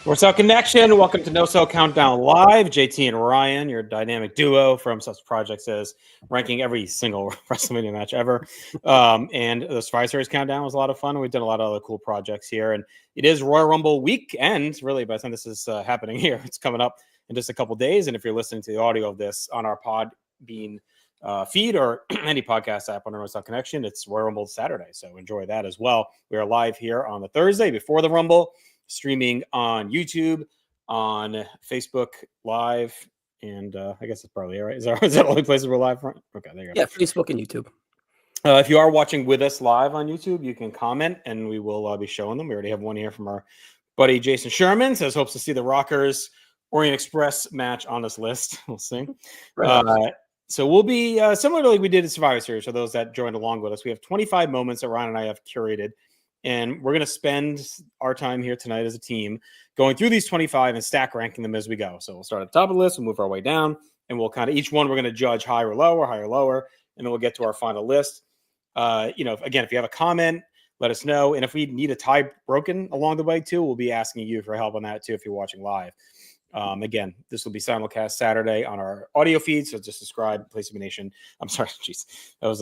North South Connection. Welcome to No Cell Countdown Live. JT and Ryan, your dynamic duo from Such Project, says ranking every single WrestleMania match ever. And the Survivor Series Countdown was a lot of fun. We've done a lot of other cool projects here. And it is Royal Rumble weekend, really, by the time this is happening here. It's coming up in just a couple days. And if you're listening to the audio of this on our Podbean feed or any podcast app on North South Connection, it's Royal Rumble Saturday. So enjoy that as well. We are live here on the Thursday before the Rumble, streaming on YouTube, on Facebook Live, and I guess that's probably it, right? Is that the only places we're live from? Okay, there you go. Yeah, Facebook and YouTube. If you are watching with us live on YouTube, you can comment, and we will be showing them. We already have one here from our buddy Jason Sherman. Says hopes to see the Rockers Orient Express match on this list. We'll see. So we'll be similar to like we did in Survivor Series. For those that joined along with us, we have 25 moments that Ryan and I have curated. And we're going to spend our time here tonight as a team going through these 25 and stack ranking them as we go. So we'll start at the top of the list, we'll move our way down, and we'll kind of each one we're going to judge higher or lower, and then we'll get to our final list. Again, if you have a comment, let us know. And if we need a tie broken along the way too, we'll be asking you for help on that too if you're watching live. Again, this will be simulcast Saturday on our audio feed, so just subscribe, Place of Nation. I'm sorry, jeez, that was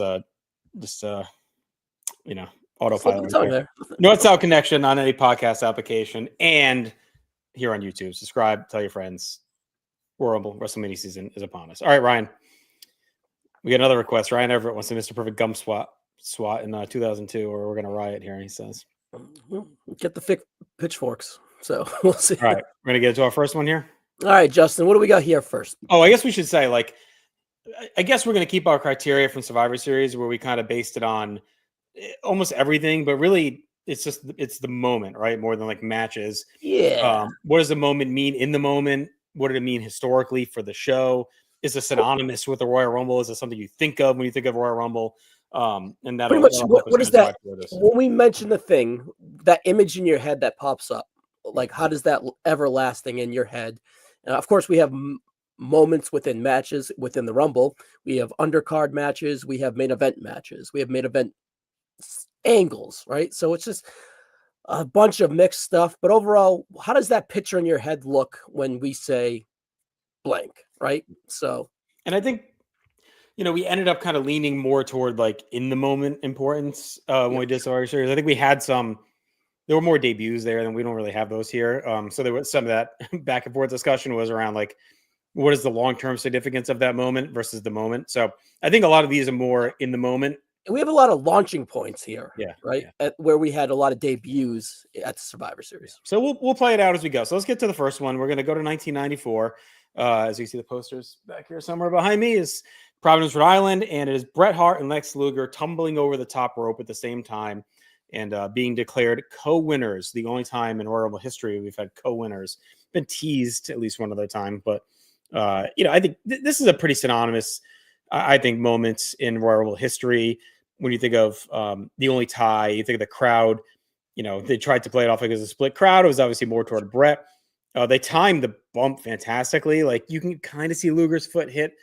autopilot right there. North South Connection on any podcast application and here on YouTube. Subscribe, tell your friends. Horrible WrestleMania season is upon us. All right, Ryan. We got another request. Ryan Everett wants to Mr. Perfect gum swat in 2002, or we're going to riot here, he says. Get the thick pitchforks. So we'll see. All right, we're going to get to our first one here. All right, Justin, what do we got here first? Oh, I guess we should say, I guess we're going to keep our criteria from Survivor Series where we kind of based it on almost everything, but really it's the moment, right? More than like matches. Yeah. What does the moment mean in the moment? What did it mean historically for the show? Is it synonymous with the Royal Rumble? Is it something you think of when you think of Royal Rumble? And that pretty much what is that when we mention the thing, that image in your head that pops up, like how does that everlasting in your head? Of course, we have moments within matches within the Rumble. We have undercard matches. We have main event matches. We have main event angles, right? So it's just a bunch of mixed stuff. But overall, how does that picture in your head look when we say blank, right? So, and I think, we ended up kind of leaning more toward like in the moment importance when we did Survivor Series. I think we had there were more debuts there than we don't really have those here. So there was some of that back and forth discussion was around like, what is the long-term significance of that moment versus the moment? So I think a lot of these are more in the moment. We have a lot of launching points here, right? Yeah. Where we had a lot of debuts at the Survivor Series. So we'll play it out as we go. So let's get to the first one. We're going to go to 1994. As you see the posters back here somewhere behind me is Providence, Rhode Island, and it is Bret Hart and Lex Luger tumbling over the top rope at the same time and being declared co-winners. The only time in Royal Rumble history we've had co-winners. Been teased at least one other time, but I think this is a pretty synonymous, moments in Royal Rumble history. When you think of the only tie, you think of the crowd. They tried to play it off like as a split crowd. It was obviously more toward Bret. They timed the bump fantastically. Like you can kind of see Luger's foot hit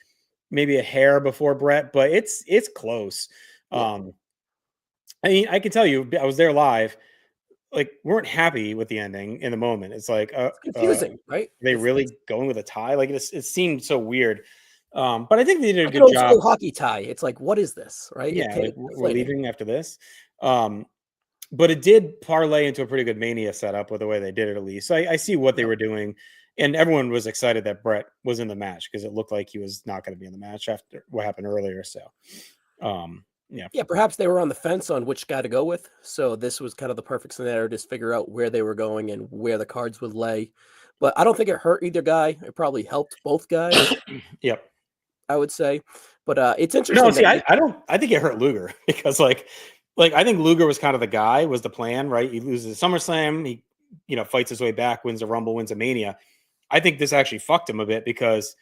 maybe a hair before Bret, but it's close. I can tell you, I was there live. Like, weren't happy with the ending in the moment. It's like it's confusing, right? Are they really going with a tie? Like it seemed so weird. But I think they did a good job. Old school hockey tie. It's like, what is this, right? Yeah, we're leaving after this. But it did parlay into a pretty good Mania setup with the way they did it, at least. So I see what they were doing. And everyone was excited that Bret was in the match because it looked like he was not going to be in the match after what happened earlier. So, perhaps they were on the fence on which guy to go with. So this was kind of the perfect scenario to figure out where they were going and where the cards would lay. But I don't think it hurt either guy. It probably helped both guys. Yep. I would say. But it's interesting. No, see, I think it hurt Luger because like I think Luger was kind of the guy, was the plan, right? He loses SummerSlam, he fights his way back, wins a Rumble, wins a Mania. I think this actually fucked him a bit because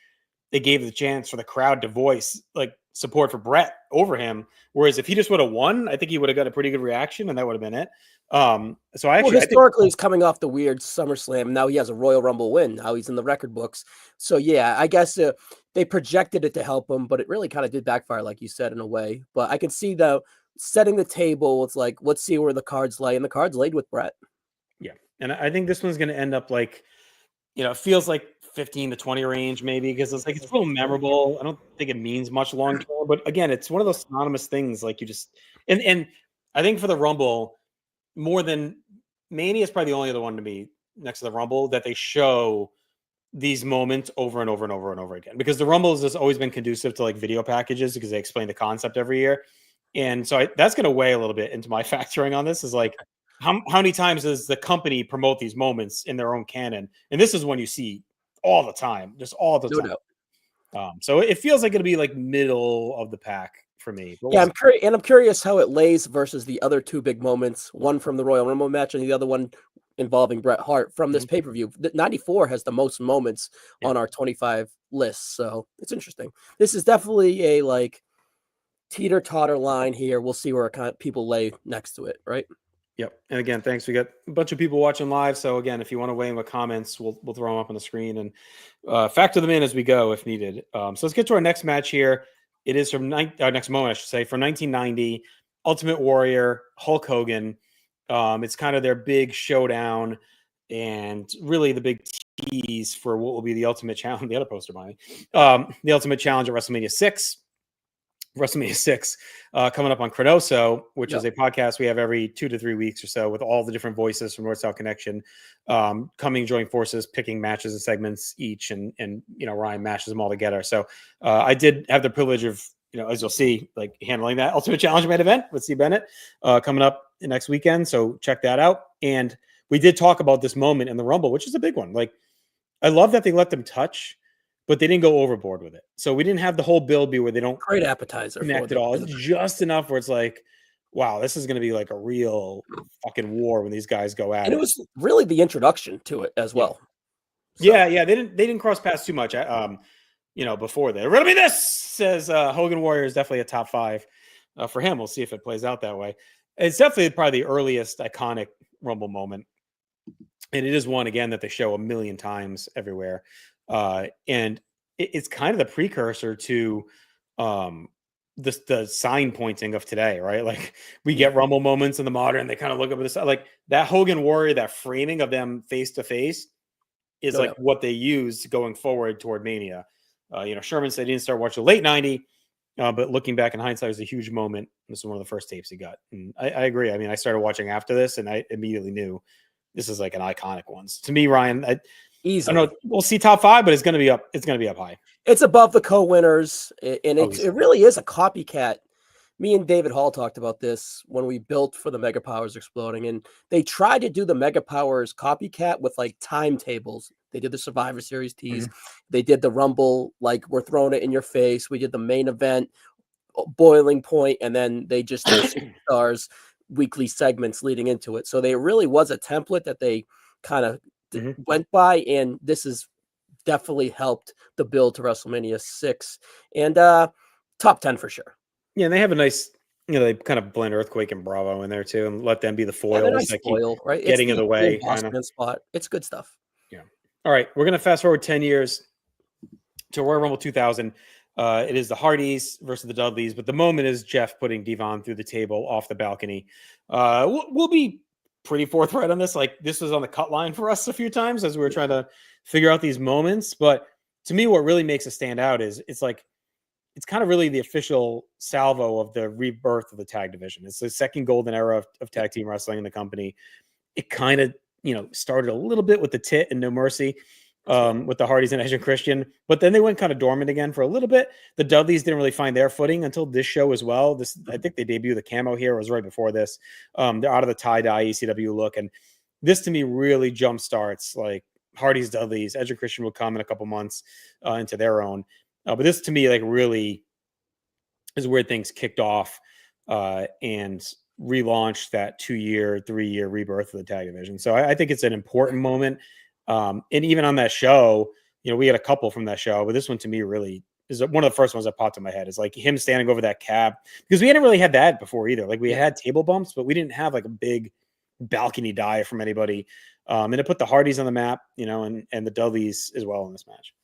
they gave the chance for the crowd to voice like support for Bret over him. Whereas if he just would have won, I think he would have got a pretty good reaction and that would have been it. So historically he's coming off the weird SummerSlam. Now he has a Royal Rumble win. Now he's in the record books. So yeah, I guess they projected it to help him, but it really kind of did backfire, like you said, in a way. But I can see setting the table. It's like, let's see where the cards lay, and the cards laid with Bret. Yeah. And I think this one's going to end up like, it feels like 15 to 20 range maybe, because it's real memorable. I don't think it means much long term, but again, it's one of those synonymous things. Like you just, and I think for the Rumble, more than Mania is probably the only other one to me next to the Rumble that they show these moments over and over and over and over again, because the Rumble has always been conducive to like video packages because they explain the concept every year. And so that's going to weigh a little bit into my factoring on this, is like, how many times does the company promote these moments in their own canon? And this is one you see all the time, just all the No time. doubt. So it feels like it'll be like middle of the pack for me. But Yeah, I'm curious how it lays versus the other two big moments, one from the Royal Rumble match and the other one involving Bret Hart from this pay-per-view. 94 has the most moments on our 25 list, so it's interesting. This is definitely a like teeter-totter line here. We'll see where people lay next to it, right? Yep. And again, thanks. We got a bunch of people watching live. So again, if you want to weigh in with comments, we'll throw them up on the screen and factor them in as we go if needed. So let's get to our next match here. It is from next moment, I should say, from 1990, Ultimate Warrior, Hulk Hogan. It's kind of their big showdown and really the big tease for what will be the Ultimate Challenge. The other poster by me. The Ultimate Challenge at WrestleMania 6. WrestleMania 6 coming up on Chronoso, which is a podcast we have every 2 to 3 weeks or so with all the different voices from North South Connection coming, joining forces, picking matches and segments each, and Ryan mashes them all together. So I did have the privilege of, as you'll see, like handling that Ultimate Challenge main event with Steve Bennett coming up next weekend. So check that out. And we did talk about this moment in the Rumble, which is a big one. Like, I love that they let them touch, but they didn't go overboard with it. So we didn't have the whole build be where they don't great appetizer connect at all. It's just enough where it's like, wow, this is going to be like a real fucking war when these guys go at it. And it was really the introduction to it as well. So. Yeah. They didn't cross paths too much. Before that, riddle me this, says Hogan Warrior is definitely a top 5 for him. We'll see if it plays out that way. It's definitely probably the earliest iconic Rumble moment. And it is one, again, that they show a million times everywhere. And it's kind of the precursor to the sign pointing of today, right? Like, we get Rumble moments in the modern, they kind of look up at this, like that Hogan Warrior, that framing of them face to face is what they use going forward toward Mania. Sherman said he didn't start watching late 90, but looking back in hindsight, it was a huge moment. This is one of the first tapes he got. And I agree. I mean, I started watching after this and I immediately knew this is like an iconic one. So to me, Ryan, I don't know. We'll see top 5, but it's going to be up. It's going to be up high. It's above the co-winners, and it really is a copycat. Me and David Hall talked about this when we built for the Mega Powers Exploding, and they tried to do the Mega Powers copycat with like timetables. They did the Survivor Series tease. They did the Rumble, like we're throwing it in your face. We did the main event, boiling point, and then they just did Superstars weekly segments leading into it. So they really was a template that they kind of went by, and this is definitely helped the build to WrestleMania 6 and top 10 for sure. Yeah, and they have a nice, they kind of blend Earthquake and Bravo in there too, and let them be the foil. Nice foil, right? Getting in the way. Spot. It's good stuff. Yeah. All right, we're gonna fast forward 10 years to Royal Rumble 2000. It is the Hardys versus the Dudleys, but the moment is Jeff putting Devon through the table off the balcony. We'll be pretty forthright on this. Like, this was on the cut line for us a few times as we were trying to figure out these moments. But to me, what really makes it stand out is it's kind of really the official salvo of the rebirth of the tag division. It's the second golden era of tag team wrestling in the company. It kind of, started a little bit with the Tit and No Mercy with the Hardys and Edge and Christian, but then they went kind of dormant again for a little bit. The Dudleys didn't really find their footing until this show as well. I think they debuted the camo here. It was right before this. They're out of the tie-dye ECW look. And this to me really jump starts like Hardys, Dudleys. Edge and Christian will come in a couple months into their own. But this to me, like, really is where things kicked off and relaunched that 2-year, 3-year rebirth of the tag division. So I think it's an important moment. And even on that show, we had a couple from that show, but this one to me really is one of the first ones that popped in my head. Is like him standing over that cab, because we hadn't really had that before either. Like, we had table bumps, but we didn't have like a big balcony dive from anybody. And it put the Hardys on the map, and the Dudleys as well in this match.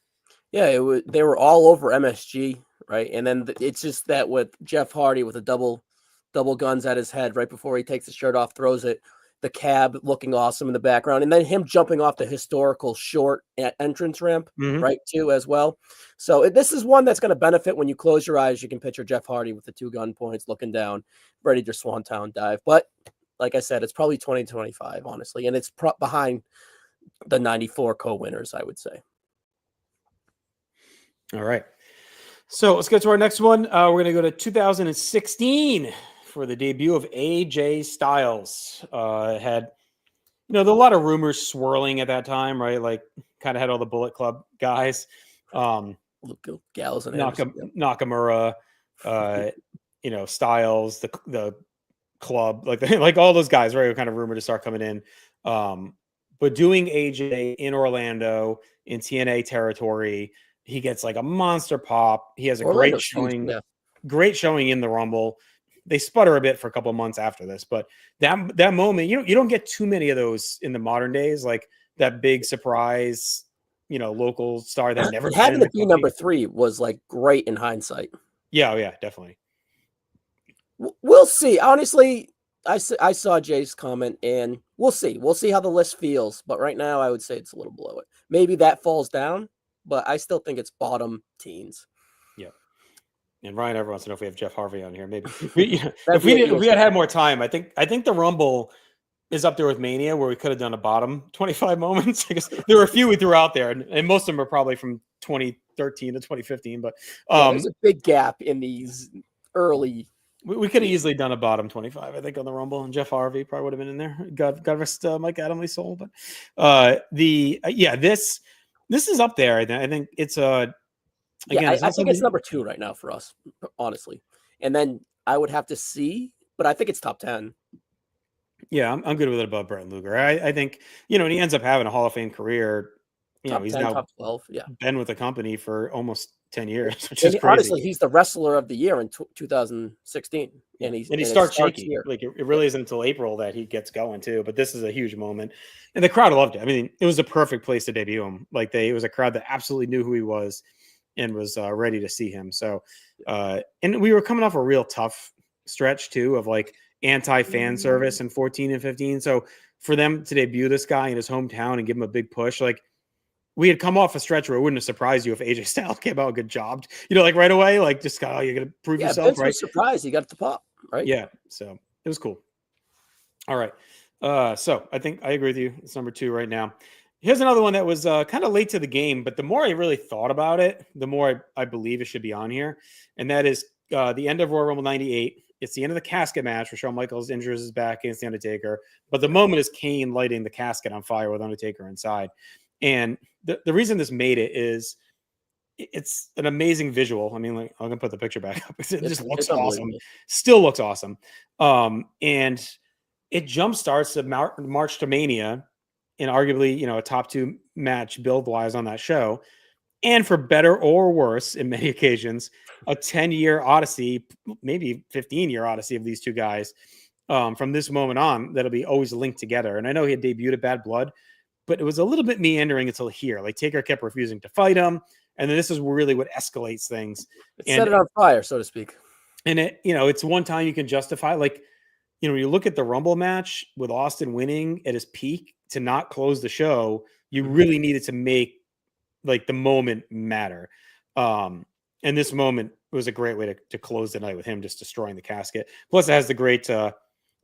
Yeah, they were all over MSG, right? And then it's just that with Jeff Hardy with a double guns at his head right before he takes the shirt off, throws it. the cab looking awesome in the background, and then him jumping off the historical short entrance ramp, right, too, as well. So this is one that's going to benefit when you close your eyes. You can picture Jeff Hardy with the 2 gun points looking down, ready to Swantown dive. But like I said, it's probably 2025, honestly, and it's behind the 94 co-winners, I would say. All right. So let's get to our next one. We're going to go to 2016 for the debut of AJ Styles. Had, there were a lot of rumors swirling at that time, right? Like, kind of had all the Bullet Club guys, Gallows and Nakamura, Styles, the club, like all those guys, right? Were kind of rumored to start coming in. But doing AJ in Orlando in TNA territory, he gets like a monster pop. He has a great showing in the Rumble. They sputter a bit for a couple of months after this, but that moment, you don't get too many of those in the modern days, like that big surprise, local star that never having to be number 3 was like great in hindsight. Yeah, definitely. We'll see. Honestly, I saw Jay's comment, and we'll see. We'll see how the list feels, but right now I would say it's a little below it. Maybe that falls down, but I still think it's bottom teens. Yeah. And Ryan ever wants to know if we have Jeff Harvey on here. Maybe if we had more time, I think the Rumble is up there with Mania, where we could have done a bottom 25 moments. I guess there were a few we threw out there, and most of them are probably from 2013 to 2015. But there's a big gap in these early. We could have easily done a bottom 25, I think, on the Rumble, and Jeff Harvey probably would have been in there. God rest Mike Adamley's soul. But this is up there. I think it's a. Again, I think it's number 2 right now for us, honestly. And then I would have to see, but I think it's top 10. Yeah, I'm good with it above Bret Luger. I think, and he ends up having a Hall of Fame career. He's 10, now top 12, been with the company for almost 10 years, which is crazy. Honestly, he's the wrestler of the year in 2016. And he starts shaky. Here. Like it really isn't until April that he gets going too. But this is a huge moment. And the crowd loved it. I mean, it was a perfect place to debut him. It was a crowd that absolutely knew who he was and was ready to see him. So, and we were coming off a real tough stretch too of like anti-fan service in 14 and 15. So for them to debut this guy in his hometown and give him a big push, like we had come off a stretch where it wouldn't have surprised you if AJ Styles came out good job, right away, like just you're going to prove yourself, Vince right? Was surprised he got the pop, right? Yeah. So it was cool. All right. So I think I agree with you. It's number 2 right now. Here's another one that was kind of late to the game, but the more I really thought about it, the more I believe it should be on here. And that is the end of Royal Rumble 98. It's the end of the casket match where Shawn Michaels injures his back against The Undertaker. But the moment is Kane lighting the casket on fire with Undertaker inside. And the reason this made it is it's an amazing visual. I mean, I'm going to put the picture back up. It just looks awesome. Still looks awesome. And it jumpstarts the March to Mania, and arguably, a top 2 match build-wise on that show. And for better or worse, in many occasions, a 10-year odyssey, maybe 15-year odyssey of these two guys from this moment on that'll be always linked together. And I know he had debuted at Bad Blood, but it was a little bit meandering until here. Like Taker kept refusing to fight him. And then this is really what escalates things. Set it on fire, so to speak. And it's one time you can justify, when you look at the Rumble match with Austin winning at his peak to not close the show, you really needed to make the moment matter. And this moment was a great way to close the night with him just destroying the casket. Plus it has the great,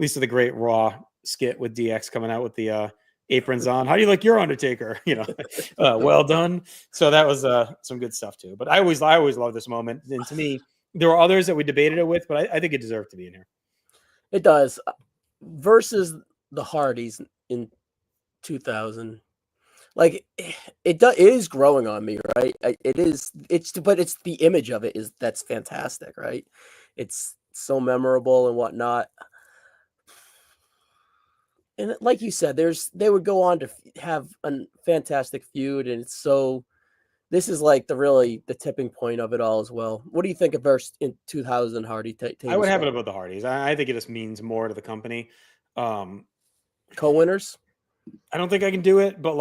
Lisa, the great Raw skit with DX coming out with the aprons on. How do you like your Undertaker? Well done. So that was some good stuff too. But I always love this moment. And to me, there were others that we debated it with, but I think it deserved to be in here. It does. Versus the Hardys in 2000. It is growing on me, right? But it's the image of it that's fantastic, right? It's so memorable and whatnot. And like you said, they would go on to have a fantastic feud, and this is the tipping point of it all as well. What do you think of in 2000 Hardy? I would have it about the Hardys. I think it just means more to the company. Co-winners? I don't think I can do it, but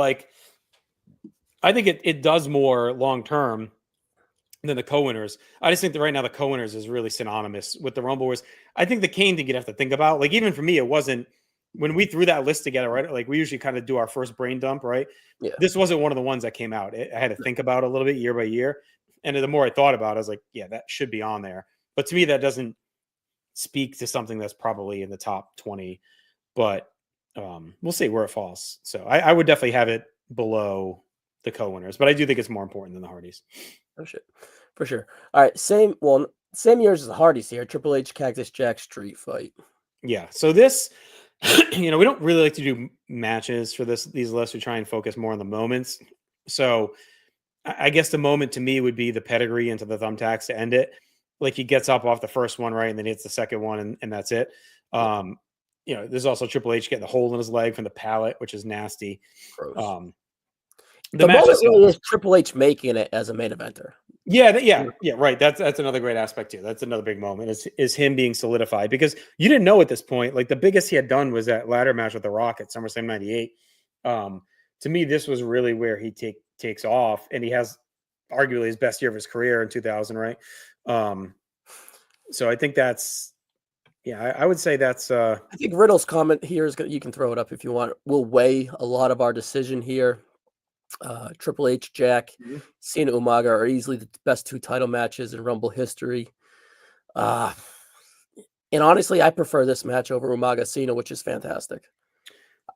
I think it does more long term than the co-winners. I just think that right now the co-winners is really synonymous with the Rumble. Wars. I think the Kane thing you'd have to think about. Even for me, it wasn't when we threw that list together, right? Like we usually kind of do our first brain dump, right? Yeah. This wasn't one of the ones that came out. I had to think about it a little bit year by year. And the more I thought about it, I was like, yeah, that should be on there. But to me, that doesn't speak to something that's probably in the top 20. But we'll see where it falls. So I would definitely have it below the co-winners, but I do think it's more important than the Hardys. Oh shit, for sure. All right, same years as the Hardys here. Triple H, Cactus Jack street fight. Yeah. So this, we don't really like to do matches for these lists. We try and focus more on the moments. So I guess the moment to me would be the pedigree into the thumbtacks to end it. Like he gets up off the first one, right, and then hits the second one, and that's it. There's also Triple H getting the hole in his leg from the pallet, which is nasty. Gross. The moment really is Triple H making it as a main eventer. Yeah, right. That's another great aspect too. That's another big moment is him being solidified, because you didn't know at this point. Like the biggest he had done was that ladder match with The Rock at SummerSlam '98. To me, this was really where he takes off, and he has arguably his best year of his career in 2000, right? So I think that's. Yeah, I would say that's. I think Riddle's comment here is you can throw it up if you want. Will weigh a lot of our decision here. Triple H, Jack, Cena, Umaga are easily the best 2 title matches in Rumble history. And honestly, I prefer this match over Umaga Cena, which is fantastic.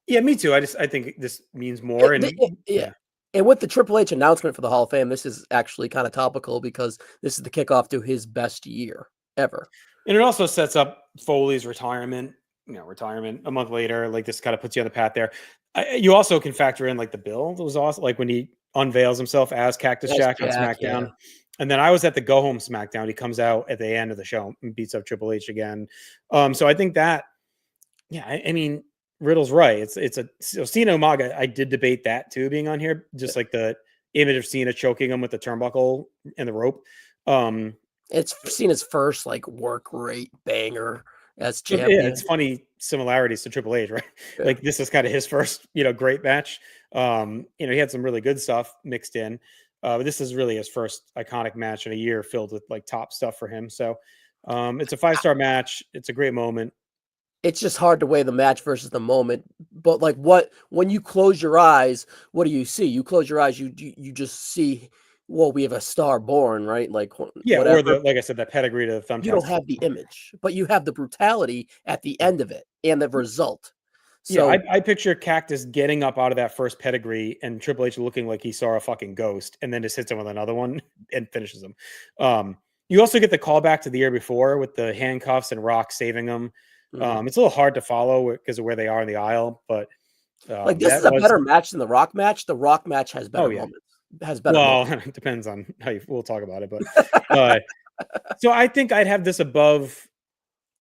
Yeah, me too. I think this means more. Yeah. And with the Triple H announcement for the Hall of Fame, this is actually kind of topical because this is the kickoff to his best year ever. And it also sets up Foley's retirement a month later. Like this kind of puts you on the path there. You also can factor in like the build. It was awesome. Like when he unveils himself as Cactus Jack on SmackDown. Yeah. And then I was at the Go Home SmackDown. He comes out at the end of the show and beats up Triple H again. So I think that, I mean, Riddle's right. So Cena Umaga, I did debate that too, being on here, just like the image of Cena choking him with the turnbuckle and the rope. It's Cena's first like work rate banger as champion. Yeah, it's funny similarities to Triple H, right? Yeah. Like this is kind of his first, great match. He had some really good stuff mixed in, but this is really his first iconic match in a year filled with like top stuff for him. So it's a 5-star match. It's a great moment. It's just hard to weigh the match versus the moment. But like when you close your eyes, what do you see? You close your eyes, you just see, well, we have a star born, right? Like, whatever. Or like I said, that pedigree to the thumbtack. You don't have the image, but you have the brutality at the end of it and the result. So I picture Cactus getting up out of that first pedigree and Triple H looking like he saw a fucking ghost, and then just hits him with another one and finishes him. You also get the callback to the year before with the handcuffs and Rock saving him. It's a little hard to follow because of where they are in the aisle, but like this is a better match than the Rock match. The Rock match has better moments. Has better. Well, it depends on how we'll talk about it, but so I think I'd have this above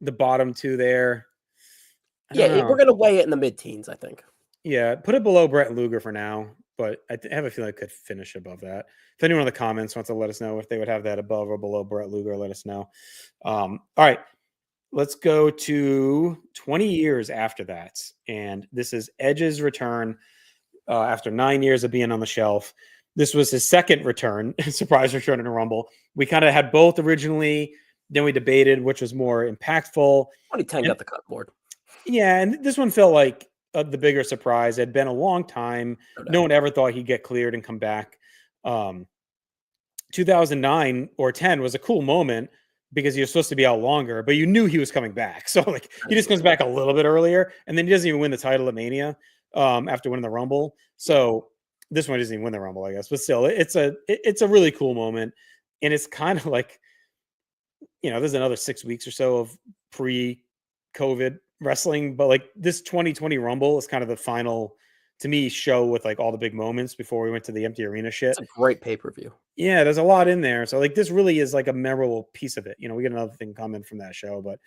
the bottom 2 there. Yeah, we're gonna weigh it in the mid-teens, I think. Yeah, put it below Bret and Luger for now, but I have a feeling I could finish above that. If anyone in the comments wants to let us know if they would have that above or below Bret Luger, let us know. All right. Let's go to 20 years after that. And this is Edge's return after 9 years of being on the shelf. This was his second return, surprise return in a Rumble. We kind of had both originally. Then we debated which was more impactful. 2010 got the cut board. Yeah, and this one felt like the bigger surprise. It had been a long time. No one ever thought he'd get cleared and come back. 2009 or 10 was a cool moment, because he was supposed to be out longer, but you knew he was coming back. So like he just comes back a little bit earlier, and then he doesn't even win the title at Mania after winning the Rumble. So this one doesn't even win the Rumble, I guess. But still, it's a really cool moment. And it's kind of like, there's another 6 weeks or so of pre-COVID wrestling, but like this 2020 Rumble is kind of the final, to me, show with like all the big moments before we went to the empty arena shit. It's a great pay-per-view. Yeah, there's a lot in there. So like this really is like a memorable piece of it. We get another thing coming from that show, but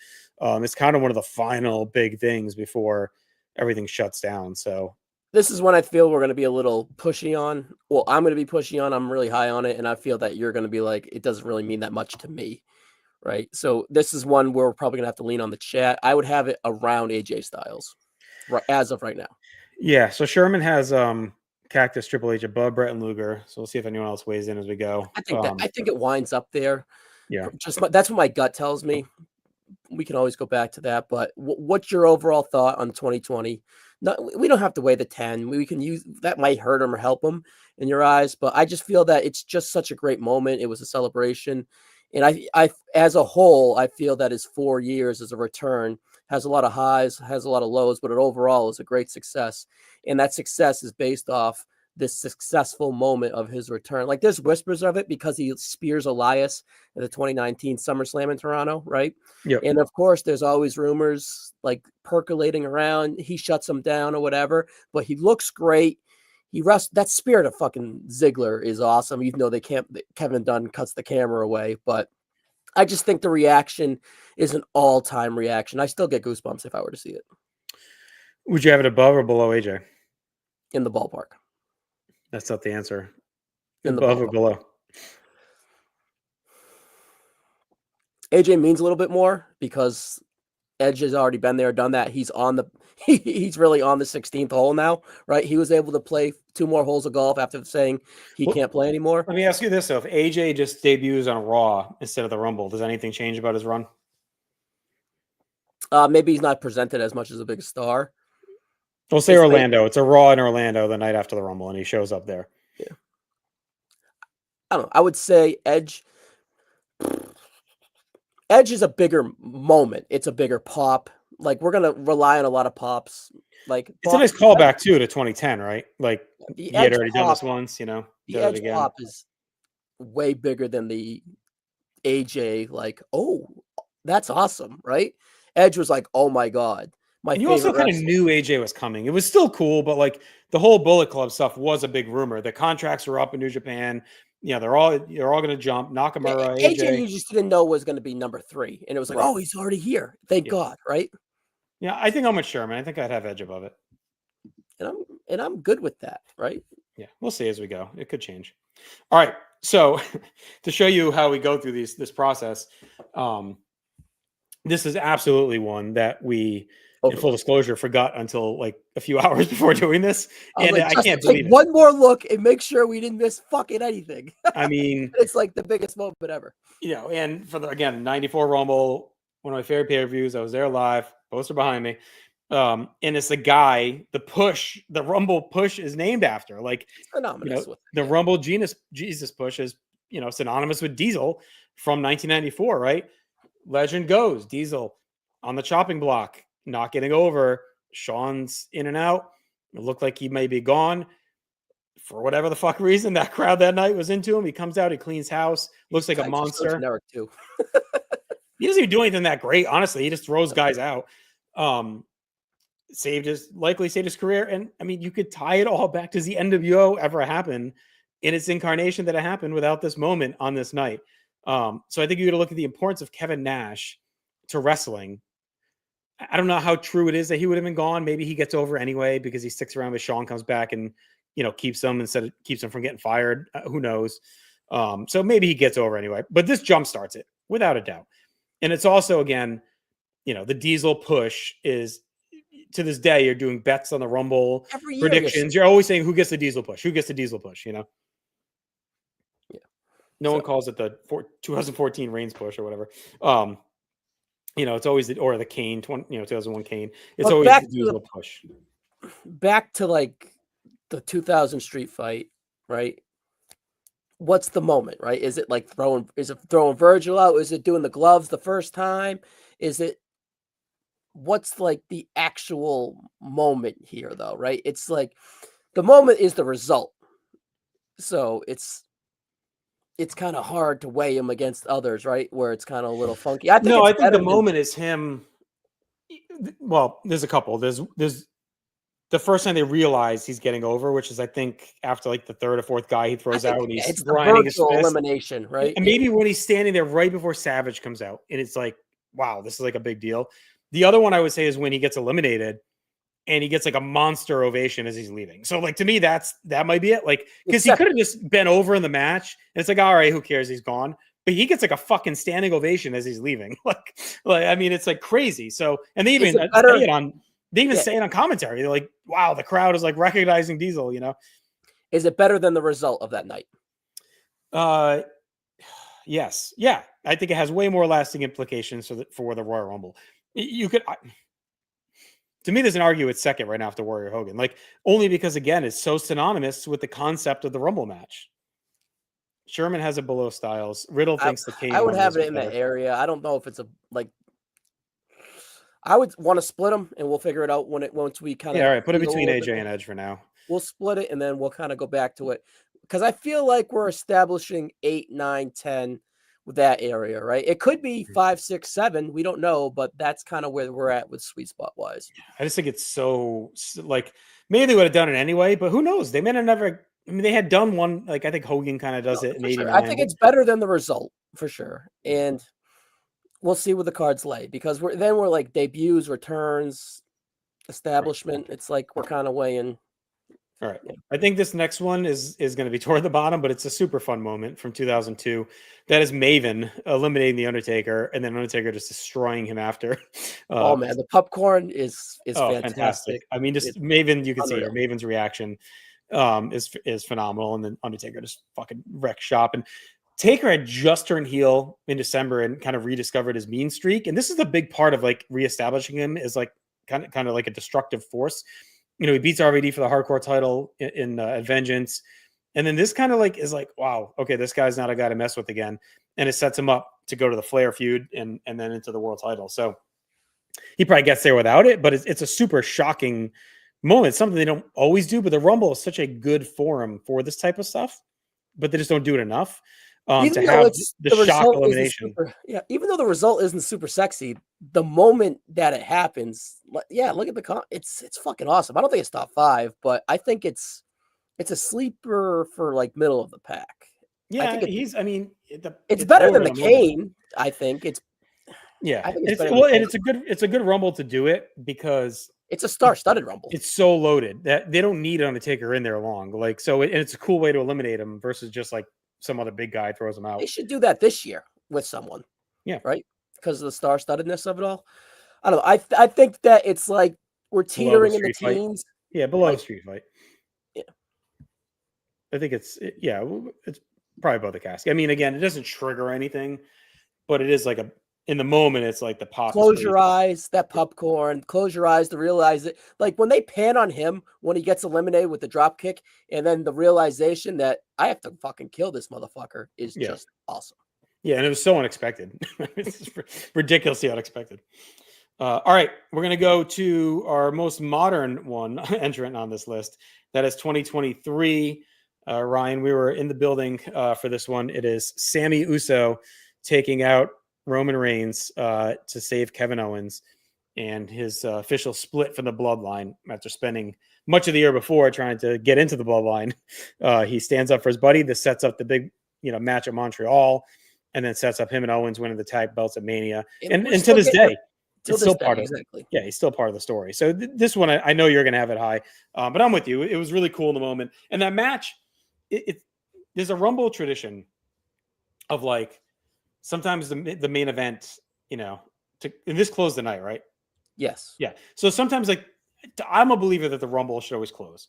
it's kind of one of the final big things before everything shuts down. So this is when I feel we're going to be a little pushy on. Well, I'm going to be pushy on. I'm really high on it, and I feel that you're going to be like, it doesn't really mean that much to me, right? So this is one where we're probably going to have to lean on the chat. I would have it around AJ Styles, right, as of right now. Yeah, so Sherman has Cactus Triple H above Bret and Luger. So we'll see if anyone else weighs in as we go. I think it winds up there. Yeah, that's what my gut tells me. we can always go back to that. But what's your overall thought on 2020? We don't have to weigh the 10. We can use that, might hurt him or help him in your eyes. But I just feel that it's just such a great moment. It was a celebration. And I, as a whole, I feel that his 4 years as a return has a lot of highs, has a lot of lows, but it overall is a great success. And that success is based off this successful moment of his return. Like there's whispers of it because he spears Elias at the 2019 SummerSlam in Toronto, right? Yep. And of course, there's always rumors like percolating around. He shuts him down or whatever, but he looks great. That spirit of fucking Ziggler is awesome, even though Kevin Dunn cuts the camera away. But I just think the reaction is an all-time reaction. I still get goosebumps if I were to see it. Would you have it above or below AJ? In the ballpark. That's not the answer. Above or below? AJ means a little bit more because Edge has already been there, done that. He's really on the 16th hole now, right? He was able to play 2 more holes of golf after saying he can't play anymore. Let me ask you this, though. If AJ just debuts on Raw instead of the Rumble, does anything change about his run? Maybe he's not presented as much as a big star. We'll say Orlando. It's a Raw in Orlando the night after the Rumble, and he shows up there. Yeah. I don't know. I would say Edge is a bigger moment. It's a bigger pop. Like we're gonna rely on a lot of pops. Like it's a nice callback too to 2010, right? Like he had already done this once, you know. The Edge pop is way bigger than the AJ. Like, oh, that's awesome, right? Edge was like, oh my god. You also kind of knew AJ was coming. It was still cool, but like the whole Bullet Club stuff was a big rumor. The contracts were up in New Japan. Yeah, they're all going to jump. Nakamura, AJ, you just didn't know was going to be number 3, and it was like, oh, he's already here. Thank God, right? Yeah, I think I'm with Sherman. I think I'd have Edge above it, and I'm good with that, right? Yeah, we'll see as we go. It could change. All right, so to show you how we go through this process, this is absolutely one that we. In full disclosure, forgot until like a few hours before doing this, and I can't believe it. One more look and make sure we didn't miss fucking anything. I mean, it's like the biggest moment ever. You know, and for again, 94 Rumble, one of my favorite pay-per-views. I was there live, poster behind me, and it's the guy, the Rumble push is named after. Like, synonymous with the Rumble Jesus push is synonymous with Diesel from 1994, right? Legend goes Diesel on the chopping block. Not getting over. Shawn's in and out. It looked like he may be gone for whatever the fuck reason. That crowd that night was into him. He comes out, he cleans house, looks like a monster. So generic too. He doesn't even do anything that great, honestly. He just throws guys out. Likely saved his career. And I mean, you could tie it all back. Does the NWO ever happen in its incarnation that it happened without this moment on this night? So I think you got to look at the importance of Kevin Nash to wrestling. I don't know how true it is that he would have been gone. Maybe he gets over anyway because he sticks around, but Shawn comes back and keeps him from getting fired. Who knows? So maybe he gets over anyway. But this jump starts it without a doubt. And it's also again, the Diesel push is to this day. You're doing bets on the Rumble predictions. You're always saying who gets the Diesel push. Who gets the Diesel push? Yeah. No one calls it the 2014 Reigns push or whatever. It's always the Kane, 2001 Kane. It's always the Diesel push. Back to like the 2000 Street Fight, right? What's the moment, right? Is it like throwing Virgil out? Is it doing the gloves the first time? What's like the actual moment here though, right? It's like the moment is the result. So it's kind of hard to weigh him against others, right? Where it's kind of a little funky. I think the moment is him. Well, there's a couple. There's the first time they realize he's getting over, which is I think after like the third or fourth guy he throws out, and he's grinding his fist. Elimination, right? And maybe when he's standing there right before Savage comes out, and it's like, wow, this is like a big deal. The other one I would say is when he gets eliminated. And he gets like a monster ovation as he's leaving. So like to me, that might be it. Like because he could have just been over in the match, and it's like, all right, who cares? He's gone. But he gets like a fucking standing ovation as he's leaving. like I mean, it's like crazy. So and they even say it on commentary. They're like, wow, the crowd is like recognizing Diesel. Is it better than the result of that night? Yes. Yeah. I think it has way more lasting implications for the Royal Rumble. You could, to me, there's an argument it's second right now after Warrior Hogan, like only because again, it's so synonymous with the concept of the Rumble match. Sherman has it below Styles. Riddle thinks the I Kane would one have was it in better. that area. I don't know if it's a like. I would want to split them, and we'll figure it out once we kind of Yeah, all right. Put it between AJ and Edge for now. We'll split it, and then we'll kind of go back to it because I feel like we're establishing 8, 9, 10 with that area, right? It could be 5, 6, 7. We don't know, but that's kind of where we're at with sweet spot wise. I just think it's so like maybe they would have done it anyway, but who knows? They may have never. I mean, they had done one. Like I think Hogan kind of does it in '89. Sure. I think it's better than the result for sure, and we'll see what the cards lay because we're like debuts, returns, establishment. It's like we're kind of weighing. All right. I think this next one is going to be toward the bottom, but it's a super fun moment from 2002. That is Maven eliminating the Undertaker, and then Undertaker just destroying him after. Oh man, the popcorn is fantastic. I mean, just Maven, you can see her. Maven's reaction is phenomenal, and then Undertaker just fucking wrecks shop. And Taker had just turned heel in December and kind of rediscovered his mean streak, and this is a big part of like reestablishing him as like kind of like a destructive force. You know, he beats RVD for the hardcore title in Vengeance. And then this kind of like is like, wow, okay, this guy's not a guy to mess with again. And it sets him up to go to the Flair feud and then into the world title. So he probably gets there without it, but it's a super shocking moment. It's something they don't always do, but the Rumble is such a good forum for this type of stuff, but they just don't do it enough. To have the shock elimination. Even though the result isn't super sexy, the moment that it happens, look at it's fucking awesome. I don't think it's top 5, but I think it's a sleeper for like middle of the pack. Yeah, it's better than the Kane. I think it's. Yeah, it's a good Rumble to do it because it's a star-studded Rumble. It's so loaded that they don't need Undertaker in there long. Like and it's a cool way to eliminate him versus just like some other big guy throws him out. They should do that this year with someone. Yeah. Right? Because of the star-studdedness of it all. I don't know. I think that it's like we're teetering in the teens. Yeah, below Street Fight. Yeah. I think it's probably above the casket. I mean, again, it doesn't trigger anything, but it is like in the moment, it's like the pop. Close your eyes, that popcorn. Close your eyes to realize it. Like when they pan on him when he gets eliminated with the drop kick, and then the realization that I have to fucking kill this motherfucker is just awesome. Yeah, and it was so unexpected. It's ridiculously unexpected. All right, we're gonna go to our most modern one entrant on this list. That is 2023. Ryan, we were in the building for this one. It is Sami Uso taking out Roman Reigns to save Kevin Owens and his official split from the Bloodline after spending much of the year before trying to get into the Bloodline. He stands up for his buddy. This sets up the big match at Montreal, and then sets up him and Owens winning the tag belts at Mania. And to this day, it's still part of it. Yeah, he's still part of the story. So this one, I know you're going to have it high, but I'm with you. It was really cool in the moment. And that match, there's a Rumble tradition of like, sometimes the main event, and this closed the night, right? Yes. Yeah. So sometimes, like, I'm a believer that the Rumble should always close.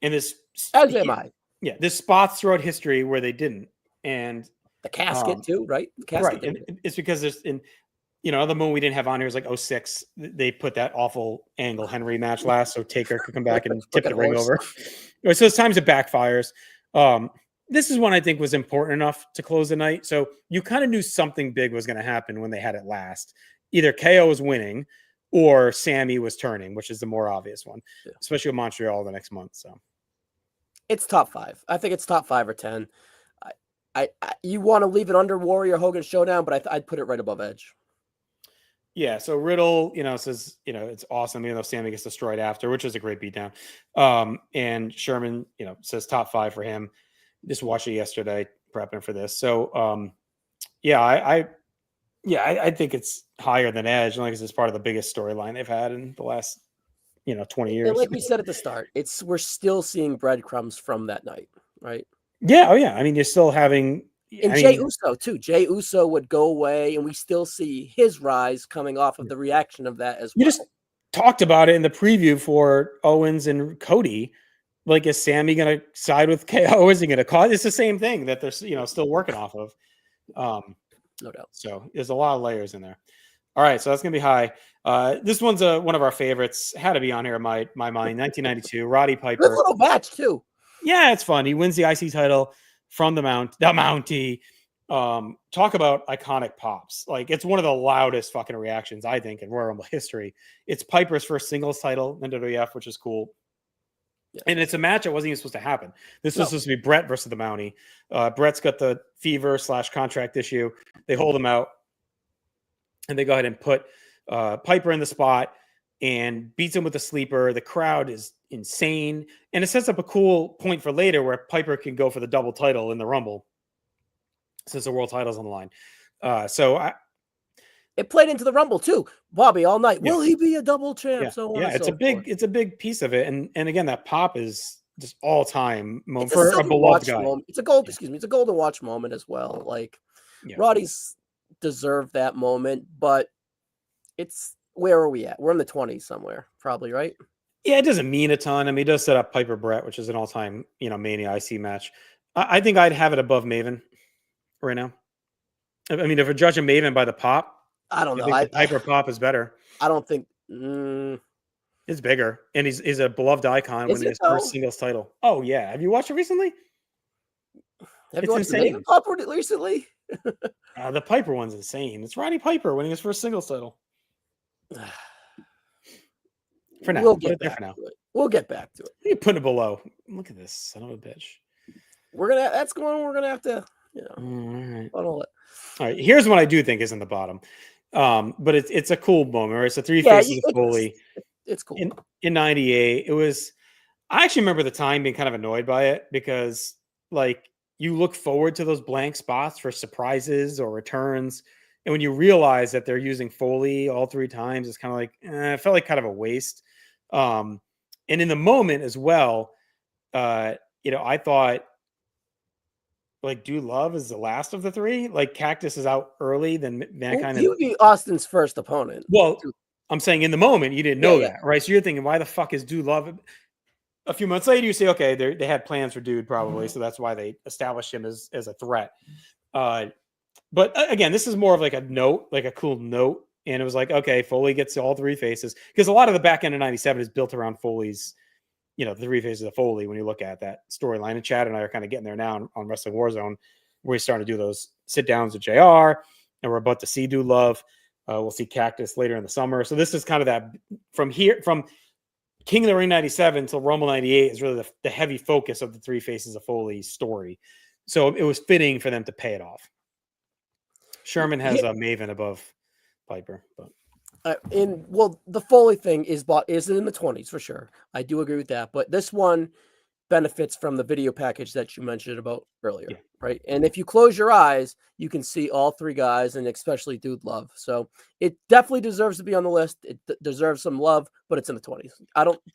And this, as am I. Yeah, there's spots throughout history where they didn't, and the casket too, right? The casket, right? And it's because there's other moment we didn't have on here is like 06. They put that awful Angle Henry match last, so Taker could come back and tip the ring over. So it's times it backfires. This is one I think was important enough to close the night. So you kind of knew something big was going to happen when they had it last. Either KO was winning or Sami was turning, which is the more obvious one, especially with Montreal the next month. So it's top 5. I think it's top 5 or 10. You want to leave it under Warrior Hogan Showdown, but I'd put it right above Edge. Yeah. So Riddle, says, it's awesome, even though Sami gets destroyed after, which is a great beatdown. And Sherman, says top 5 for him. Just watched it yesterday, prepping for this. So, I think it's higher than Edge. Like it's part of the biggest storyline they've had in the last, 20 years. And like we said at the start, we're still seeing breadcrumbs from that night, right? Yeah. Oh yeah. I mean, you're still having. Jey Uso too. Jey Uso would go away, and we still see his rise coming off of the reaction of that as well. You just talked about it in the preview for Owens and Cody. Like, is Sami going to side with KO? Is he going to cause? It's the same thing that they're, still working off of. No doubt. So there's a lot of layers in there. All right, so that's gonna be high. This one's one of our favorites. Had to be on here in my mind. 1992, Roddy Good Piper. little match too. Yeah, it's fun. He wins the IC title from the Mountie. Talk about iconic pops. Like, it's one of the loudest fucking reactions, I think, in Royal Rumble history. It's Piper's first singles title in WWF, which is cool. Yeah. And it's a match that wasn't even supposed to happen. This was supposed to be Brett versus the Mountie. Brett's got the fever / contract issue. They hold him out, and they go ahead and put Piper in the spot and beats him with a sleeper. The crowd is insane. And it sets up a cool point for later where Piper can go for the double title in the Rumble since the world title's on the line. It played into the Rumble too, Bobby, all night. Will he be a double champ? Yeah, so it's a big piece of it. And again, that pop is just all time moment for a beloved guy. Moment. It's a it's a golden watch moment as well. Like, Roddy's deserved that moment, but where are we at? We're in the 20s somewhere, probably, right? Yeah, it doesn't mean a ton. I mean, it does set up Piper Brett, which is an all-time, Mania IC match. I think I'd have it above Maven right now. I mean, if we're judging Maven by the pop, I don't know. I think the Piper pop is better. I don't think it's bigger, and he's a beloved icon winning his first singles title. Oh yeah, have you watched it recently? Have you watched the Maven pop recently? The Piper one's insane. It's Roddy Piper winning his first singles title. For now, we'll get back to it. We'll get back to it. You put it below. Look at this son of a bitch. We're gonna have to, all right. Here's what I do think is in the bottom. But it's a cool moment, right? It's the three faces of Foley. It's cool. In 98, I actually remember the time being kind of annoyed by it because, like, you look forward to those blank spots for surprises or returns. And when you realize that they're using Foley all three times, it's kind of like, it felt like kind of a waste. And in the moment as well, I thought, like, Dude Love is the last of the three. Like, Cactus is out early, then Mankind. He would be Austin's first opponent. Well, I'm saying in the moment, you didn't know that, right? So you're thinking, why the fuck is Dude Love? A few months later, you say, okay, they had plans for Dude probably, so that's why they established him as a threat. But again, this is more of like a note, like a cool note. And it was like, okay, Foley gets all three faces. Because a lot of the back end of 97 is built around Foley's, the three faces of Foley when you look at that storyline. And Chad and I are kind of getting there now on Wrestling Warzone, where we're starting to do those sit downs with JR. And we're about to see Dude Love. We'll see Cactus later in the summer. So this is kind of that from King of the Ring 97 till Rumble 98 is really the heavy focus of the three faces of Foley's story. So it was fitting for them to pay it off. Sherman has a Maven above Piper, but the Foley thing is in the 20s for sure. I do agree with that, but this one benefits from the video package that you mentioned about earlier, right? And if you close your eyes, you can see all three guys, and especially Dude Love. So it definitely deserves to be on the list. It deserves some love, but it's in the 20s.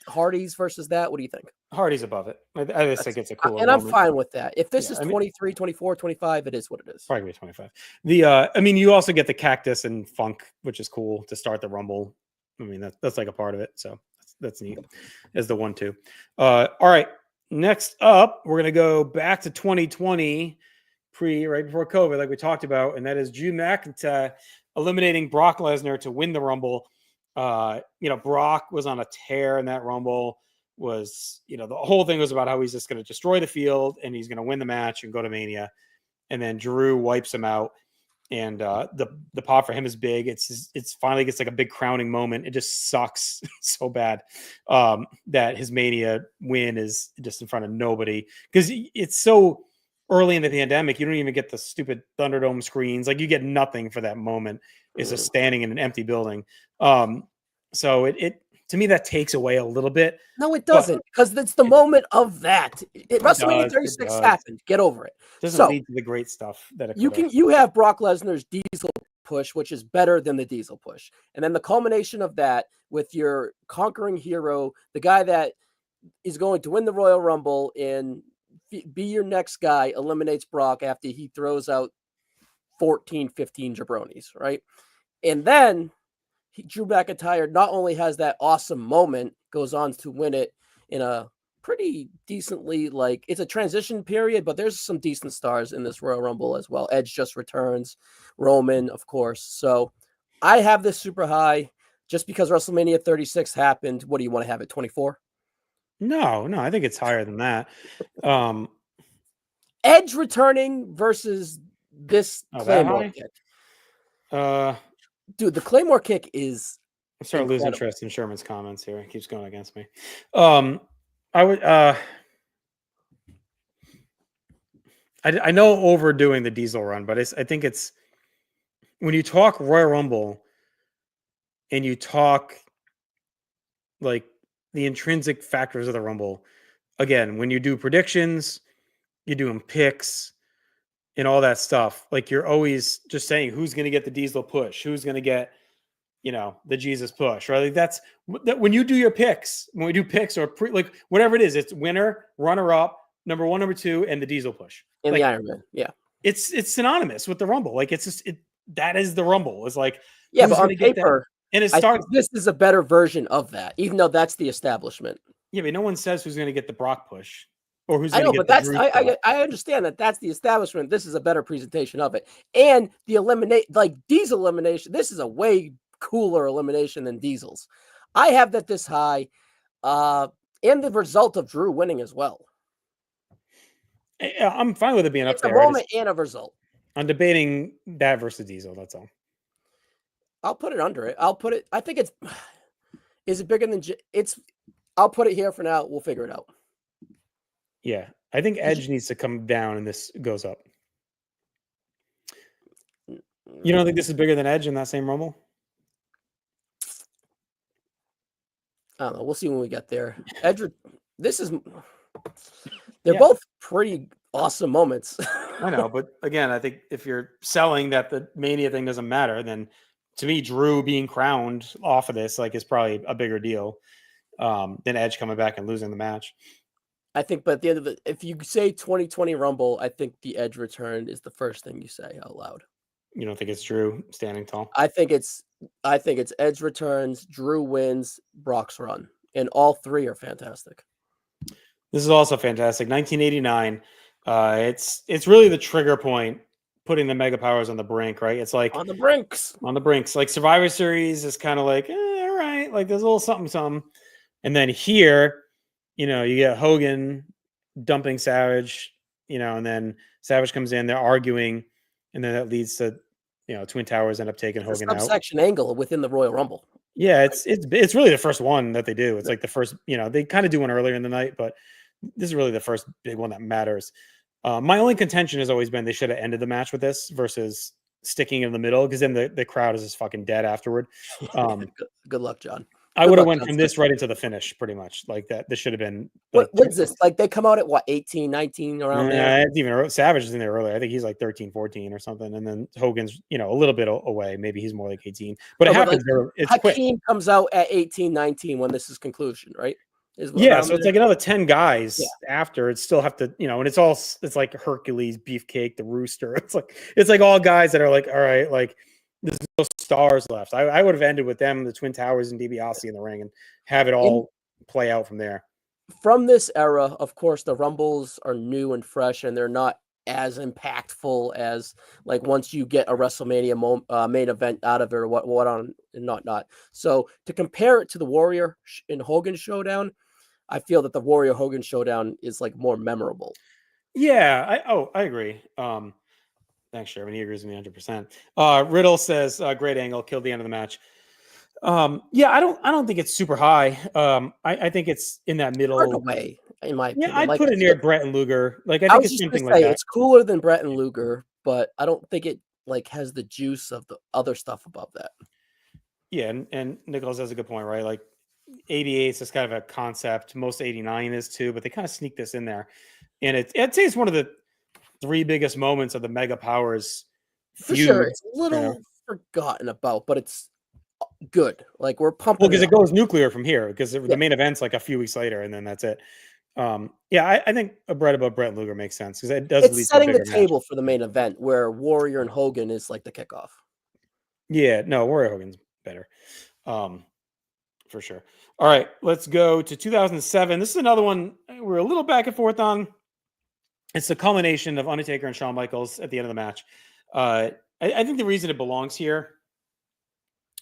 Hardy's versus that. What do you think? Hardy's above it. I just think it's a cool and moment. I'm fine with that. If this is 23, 24, 25, it is what it is. Probably 25. You also get the Cactus and Funk, which is cool to start the Rumble. I mean, that's like a part of it. So that's neat as the 1-2. All right. Next up, we're going to go back to 2020, right before COVID, like we talked about, and that is Drew McIntyre eliminating Brock Lesnar to win the Rumble. Brock was on a tear in that Rumble. The whole thing was about how he's just going to destroy the field and he's going to win the match and go to Mania. And then Drew wipes him out. And the pop for him is big. It's finally gets like a big crowning moment. It just sucks so bad that his Mania win is just in front of nobody because it's so early in the pandemic. You don't even get the stupid Thunderdome screens. Like, you get nothing for that moment. It's just standing in an empty building. So it to me that takes away a little bit. No, it doesn't, because it's the moment of that. WrestleMania 36 happened. Get over it. Doesn't lead to the great stuff that you have Brock Lesnar's Diesel push, which is better than the Diesel push, and then the culmination of that with your conquering hero, the guy that is going to win the Royal Rumble and be your next guy, eliminates Brock after he throws out 14, 15 jabronis, right? And then Drew McIntyre not only has that awesome moment, goes on to win it in a pretty decently, like, it's a transition period, but there's some decent stars in this Royal Rumble as well. Edge just returns, Roman, of course. So I have this super high just because WrestleMania 36 happened. What do you want to have it, 24? No, I think it's higher than that. Edge returning versus this Claymore kick. Dude, the Claymore kick is I'm starting to lose interest in Sherman's comments here. It keeps going against me. I would I know overdoing the Diesel run, but I think it's when you talk Royal Rumble and you talk like the intrinsic factors of the Rumble. Again, when you do predictions, you do them picks and all that stuff. Like you're always just saying who's going to get the Diesel push, who's going to get, the Jesus push, right? Like that's when you do your picks, when we do picks or like whatever it is, it's winner, runner up, number 1, number 2, and the Diesel push. And like, the Iron Man. Yeah. It's synonymous with the Rumble. Like it's just, that is the Rumble. It's like, yeah, but on paper, and it starts. This is a better version of that, even though that's the establishment. Yeah, but no one says who's going to get the Brock push or who's I going know, to get but I understand that that's the establishment. This is a better presentation of it, and the Diesel elimination. This is a way cooler elimination than Diesel's. I have that this high, and the result of Drew winning as well. I'm fine with it being up there. It's a moment and a result. I'm debating that versus Diesel. That's all. I'll put it under it. I think it's. Is it bigger than it's? I'll put it here for now. We'll figure it out. Yeah, I think Edge needs to come down and this goes up. You don't think this is bigger than Edge in that same Rumble? I don't know. We'll see when we get there. Edge, they're both pretty awesome moments. I know, but again, I think if you're selling that the Mania thing doesn't matter, then to me, Drew being crowned off of this is probably a bigger deal than Edge coming back and losing the match. I think, but at the end of it, if you say 2020 Rumble, I think the Edge return is the first thing you say out loud. You don't think it's Drew standing tall? I think it's Edge returns, Drew wins, Brock's run, and all three are fantastic. This is also fantastic. 1989. It's really the trigger point, putting the Mega Powers on the brink, right? It's like on the brinks. Like Survivor Series is kind of like, all right, like there's a little something. And then here, you get Hogan dumping Savage, and then Savage comes in, they're arguing, and then that leads to, Twin Towers end up taking Hogan out. Subsection angle within the Royal Rumble. Yeah, it's really the first one that they do. It's like the first, they kind of do one earlier in the night, but this is really the first big one that matters. My only contention has always been they should have ended the match with this versus sticking in the middle, because then the crowd is just fucking dead afterward. Good luck, John. I would have went from this right into the finish, pretty much. Like that. This should have been. Like, what's this? Like they come out at what, 18, 19 around there? It's even Savage is in there earlier. I think he's like 13, 14 or something. And then Hogan's, a little bit away. Maybe he's more like 18. But it happens. It's Hakeem quick. comes out at 18, 19 when this is conclusion, right? So it's like another 10 guys after. It still have to, and it's like Hercules, Beefcake, the Rooster. It's like all guys that are like, all right, like there's no stars left. I would have ended with them, the Twin Towers and DiBiase in the ring, and have it all play out from there. From this era, of course, the Rumbles are new and fresh, and they're not as impactful as like once you get a WrestleMania main event out of it or what on and not. So to compare it to the Warrior and Hogan showdown, I feel that the Warrior Hogan showdown is like more memorable. Yeah, I agree. Thanks, Sherman. He agrees with me 100%. Riddle says, great angle, killed the end of the match. Yeah, I don't think it's super high. I think it's in that middle way, in my opinion. Yeah, I'd put it near Brett and Luger. Like I think it's something like that. It's cooler than Brett and Luger, but I don't think it like has the juice of the other stuff above that. Yeah, and Nicholas has a good point, right? Like 88 is just kind of a concept. Most 89 is too, but they kind of sneak this in there. And I'd say it's one of the 3 biggest moments of the Mega Powers feud. For sure. It's a little forgotten about, but it's good. Like we're pumping. Well, because it goes nuclear from here, because the main event's like a few weeks later, and then that's it. I think a Brett above Brett and Luger makes sense, because it does. It's setting the table for the main event, where Warrior and Hogan is like the kickoff. Yeah, no, Warrior Hogan's better, for sure. All right, let's go to 2007. This is another one we're a little back and forth on. It's the culmination of Undertaker and Shawn Michaels at the end of the match. I think the reason it belongs here,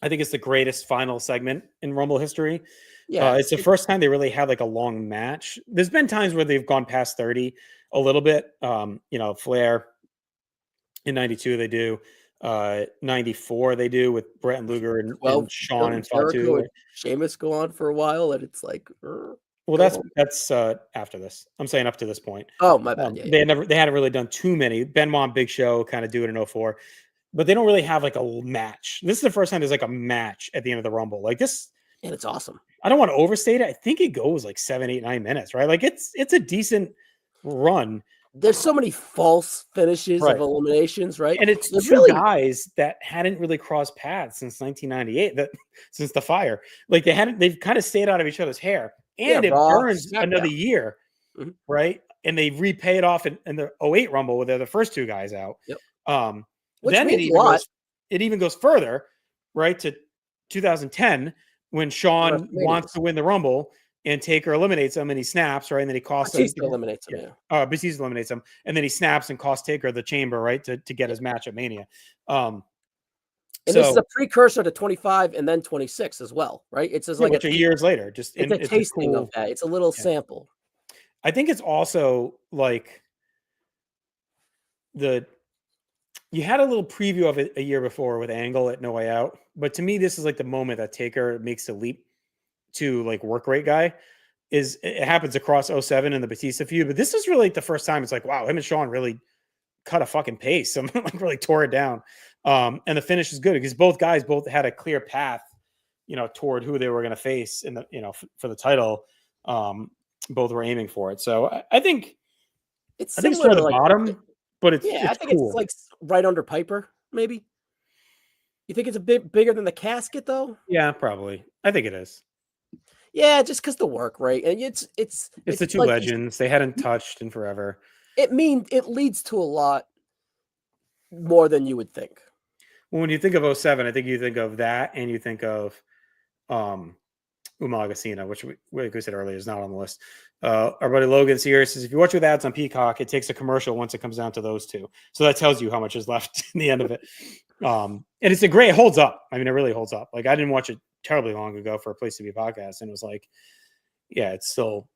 I think it's the greatest final segment in Rumble history. Yeah, it's the first time they really had like a long match. There's been times where they've gone past 30 a little bit. Flair in 92, they do. 94, they do with Brett and Luger and Shawn and Jericho Fatu. and Sheamus go on for a while, and it's like, well, that's after this. I'm saying up to this point. Oh, my bad. They hadn't really done too many. Benoit and Big Show kind of do it in 04, but they don't really have like a match. This is the first time there's like a match at the end of the Rumble. Like this, and it's awesome. I don't want to overstate it. I think it goes like 7, 8, 9 minutes, right? Like it's a decent run. There's so many false finishes of eliminations, right? And it's two guys that hadn't really crossed paths since 1998, since the fire. Like they've kind of stayed out of each other's hair. And it burns another year, right? And they repay it off in the 08 Rumble where they're the first two guys out. Yep. Then it even goes further, right, to 2010 when Shawn wants to win the Rumble and Taker eliminates him and he snaps, right? And then he costs Batista eliminates him, Batista eliminates him. And then he snaps and costs Taker the chamber, right, to get his match at Mania. And this is a precursor to 25 and then 26 as well, right? It's just like years later. Just it's a tasting of that. It's a little sample. I think it's also like you had a little preview of it a year before with Angle at No Way Out, but to me, this is like the moment that Taker makes the leap to like work rate guy. It happens across 07 and the Batista feud, but this is really the first time it's like, wow, him and Shawn really cut a fucking pace. And like really tore it down. And the finish is good because both guys had a clear path, toward who they were going to face in the, for the title. Both were aiming for it. So I think it's toward the bottom, but it's I think cool. It's like right under Piper, maybe. You think it's a bit bigger than the casket though? Yeah, probably. I think it is. Yeah, just because the work, right? And it's the two legends. They hadn't touched in forever. It leads to a lot more than you would think. Well, when you think of 07, I think you think of that and you think of Umaga Cena, which we said earlier is not on the list. Our buddy Logan here says, if you watch with ads on Peacock, it takes a commercial once it comes down to those two. So that tells you how much is left in the end of it. And it holds up. I mean, it really holds up. Like I didn't watch it terribly long ago for a Place to Be podcast. And it was like, yeah, it's still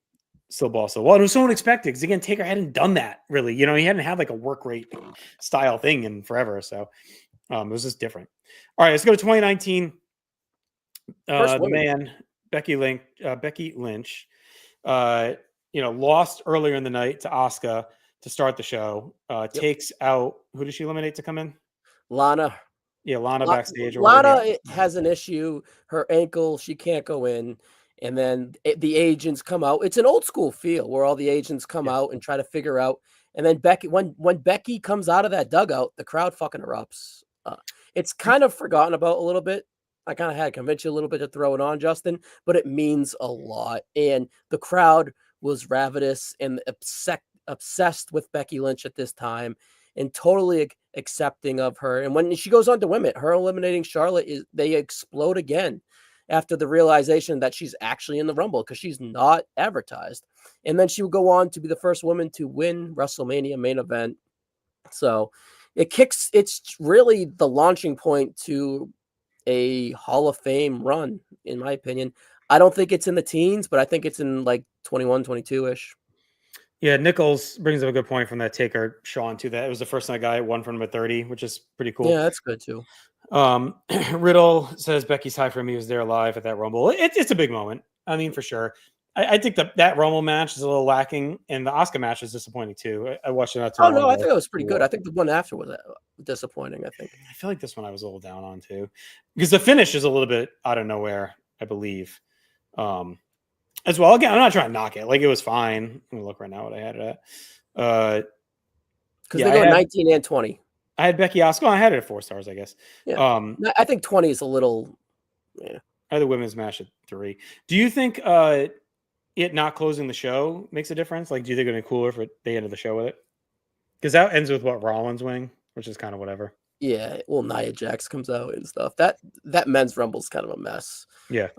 balls. So, well, it was so unexpected because again, Taker hadn't done that really. He hadn't had like a work rate style thing in forever. So it was just different. All right, let's go to 2019. The man, Becky Lynch, lost earlier in the night to Asuka to start the show. Takes out, who did she eliminate to come in? Lana. Yeah, Lana backstage. Lana has an issue. Her ankle, she can't go in. And then the agents come out. It's an old school feel where all the agents come out and try to figure out. And then Becky, when Becky comes out of that dugout, the crowd fucking erupts. It's kind of forgotten about a little bit. I kind of had to convince you a little bit to throw it on, Justin, but it means a lot. And the crowd was ravenous and obsessed with Becky Lynch at this time and totally accepting of her. And when she goes on to win it, her eliminating Charlotte, they explode again after the realization that she's actually in the Rumble because she's not advertised. And then she will go on to be the first woman to win WrestleMania main event. So it's really the launching point to a Hall of Fame run, in my opinion. I don't think it's in the teens, but I think it's in like 21, 22-ish. Yeah, Nichols brings up a good point from that Taker Shawn too. That it was the first night guy won from number 30, which is pretty cool. Yeah, that's good too. Riddle says Becky's high for me was there live at that Rumble. It's a big moment. I mean, for sure. I think that Rumble match is a little lacking, and the Asuka match is disappointing too. I watched it. Oh no, I think it was pretty good. I think the one after was disappointing. I feel like this one I was a little down on too, because the finish is a little bit out of nowhere. I believe, as well. Again, I'm not trying to knock it. Like it was fine. Let me look right now what I had it at. Because they go 19 and 20. I had Becky Asuka. I had it at 4 stars, I guess. Yeah. I think 20 is a little. Yeah. I had the women's match at 3. Do you think it not closing the show makes a difference? Like, do you think it'd be cooler if they ended the show with it? Because that ends with what, Rollins winning, which is kind of whatever. Yeah, well, Nia Jax comes out and stuff. That men's rumble is kind of a mess. Yeah.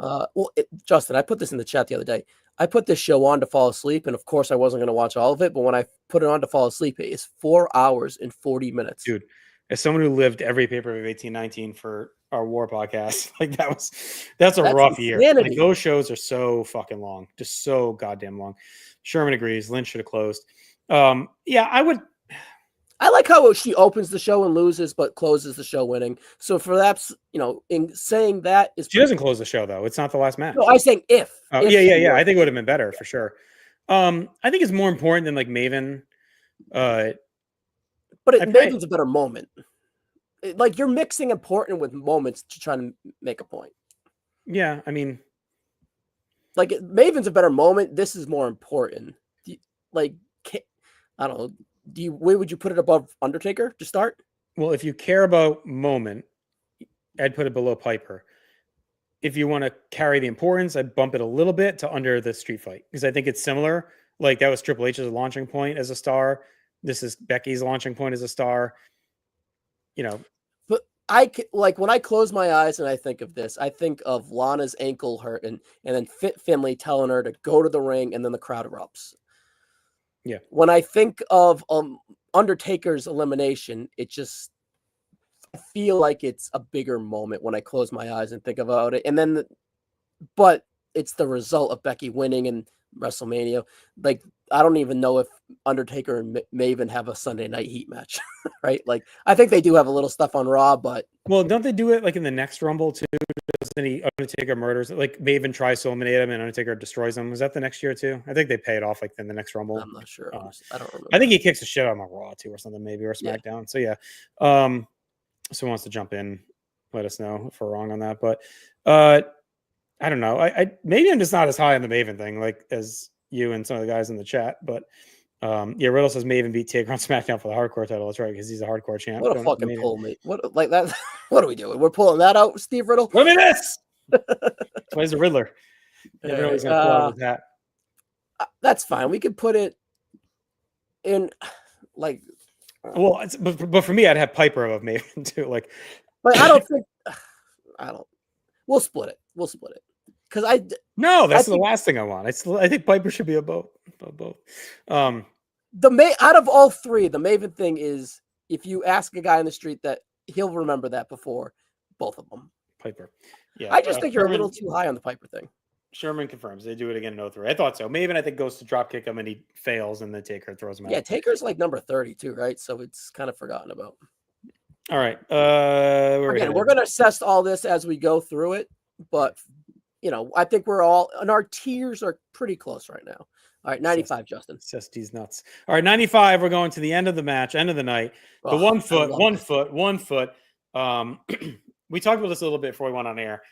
Justin, I put this in the chat the other day. I put this show on to fall asleep, and of course, I wasn't going to watch all of it. But when I put it on to fall asleep, it is 4 hours and 40 minutes. Dude, as someone who lived every paper of 1819 for our war podcast, like that's a rough year. Like those shows are so fucking long, just so goddamn long. Sherman agrees. Lynch should have closed. Yeah, I like how she opens the show and loses, but closes the show winning. So for that, in saying that she doesn't close the show though. It's not the last match. No, I'm saying if. Oh, yeah. I think it would have been better for sure. I think it's more important than like Maven. But Maven's a better moment. Like you're mixing important with moments to try to make a point. Yeah, I mean, like Maven's a better moment. This is more important. I don't know. Where would you put it above Undertaker to start? Well, if you care about moment, I'd put it below Piper. If you want to carry the importance, I'd bump it a little bit to under the street fight because I think it's similar. Like that was Triple H's launching point as a star. This is Becky's launching point as a star. But when I close my eyes and I think of this, I think of Lana's ankle hurting and then Finlay telling her to go to the ring and then the crowd erupts. Yeah. When I think of Undertaker's elimination, I feel like it's a bigger moment when I close my eyes and think about it. And then, but it's the result of Becky winning in WrestleMania. Like, I don't even know if Undertaker and Maven have a Sunday Night Heat match, right? Like, I think they do have a little stuff on Raw, but. Well, don't they do it like in the next Rumble too? Doesn't Undertaker murders, like Maven tries to eliminate him and Undertaker destroys him? Was that the next year too? I think they pay it off like in the next Rumble. I'm not sure. I don't remember. I think he kicks the shit out of Raw too or something, maybe, or SmackDown. So yeah. Someone wants to jump in, let us know if we're wrong on that. But I don't know. I maybe I'm just not as high on the Maven thing like as you and some of the guys in the chat. But Riddle says Maven beat Taker on SmackDown for the hardcore title. That's right, because he's a hardcore champ. What a fucking pull, mate. What like that? What are we doing? We're pulling that out, Steve Riddle? Look at this. Where's the Riddler? Everybody's gonna pull out his hat. That's fine. We could put it in like. Well, but for me, I'd have Piper above Maven too. Like, but I don't think we'll split it. Because that's the last thing I want. I think Piper should be above both. Out of all three, the Maven thing is if you ask a guy in the street that he'll remember that before both of them. Piper. Yeah. I just think you're a little too high on the Piper thing. Sherman confirms they do it again in 03. I thought so. Maven, I think, goes to drop kick him and he fails, and then Taker throws him out. Yeah, Taker's like number 32, right? So it's kind of forgotten about. All right. We're going to assess all this as we go through it, but I think we're all, and our tiers are pretty close right now. All right, 95, Justin. These nuts. All right, 95. We're going to the end of the match, end of the night. The 1 foot. We talked about this a little bit before we went on air.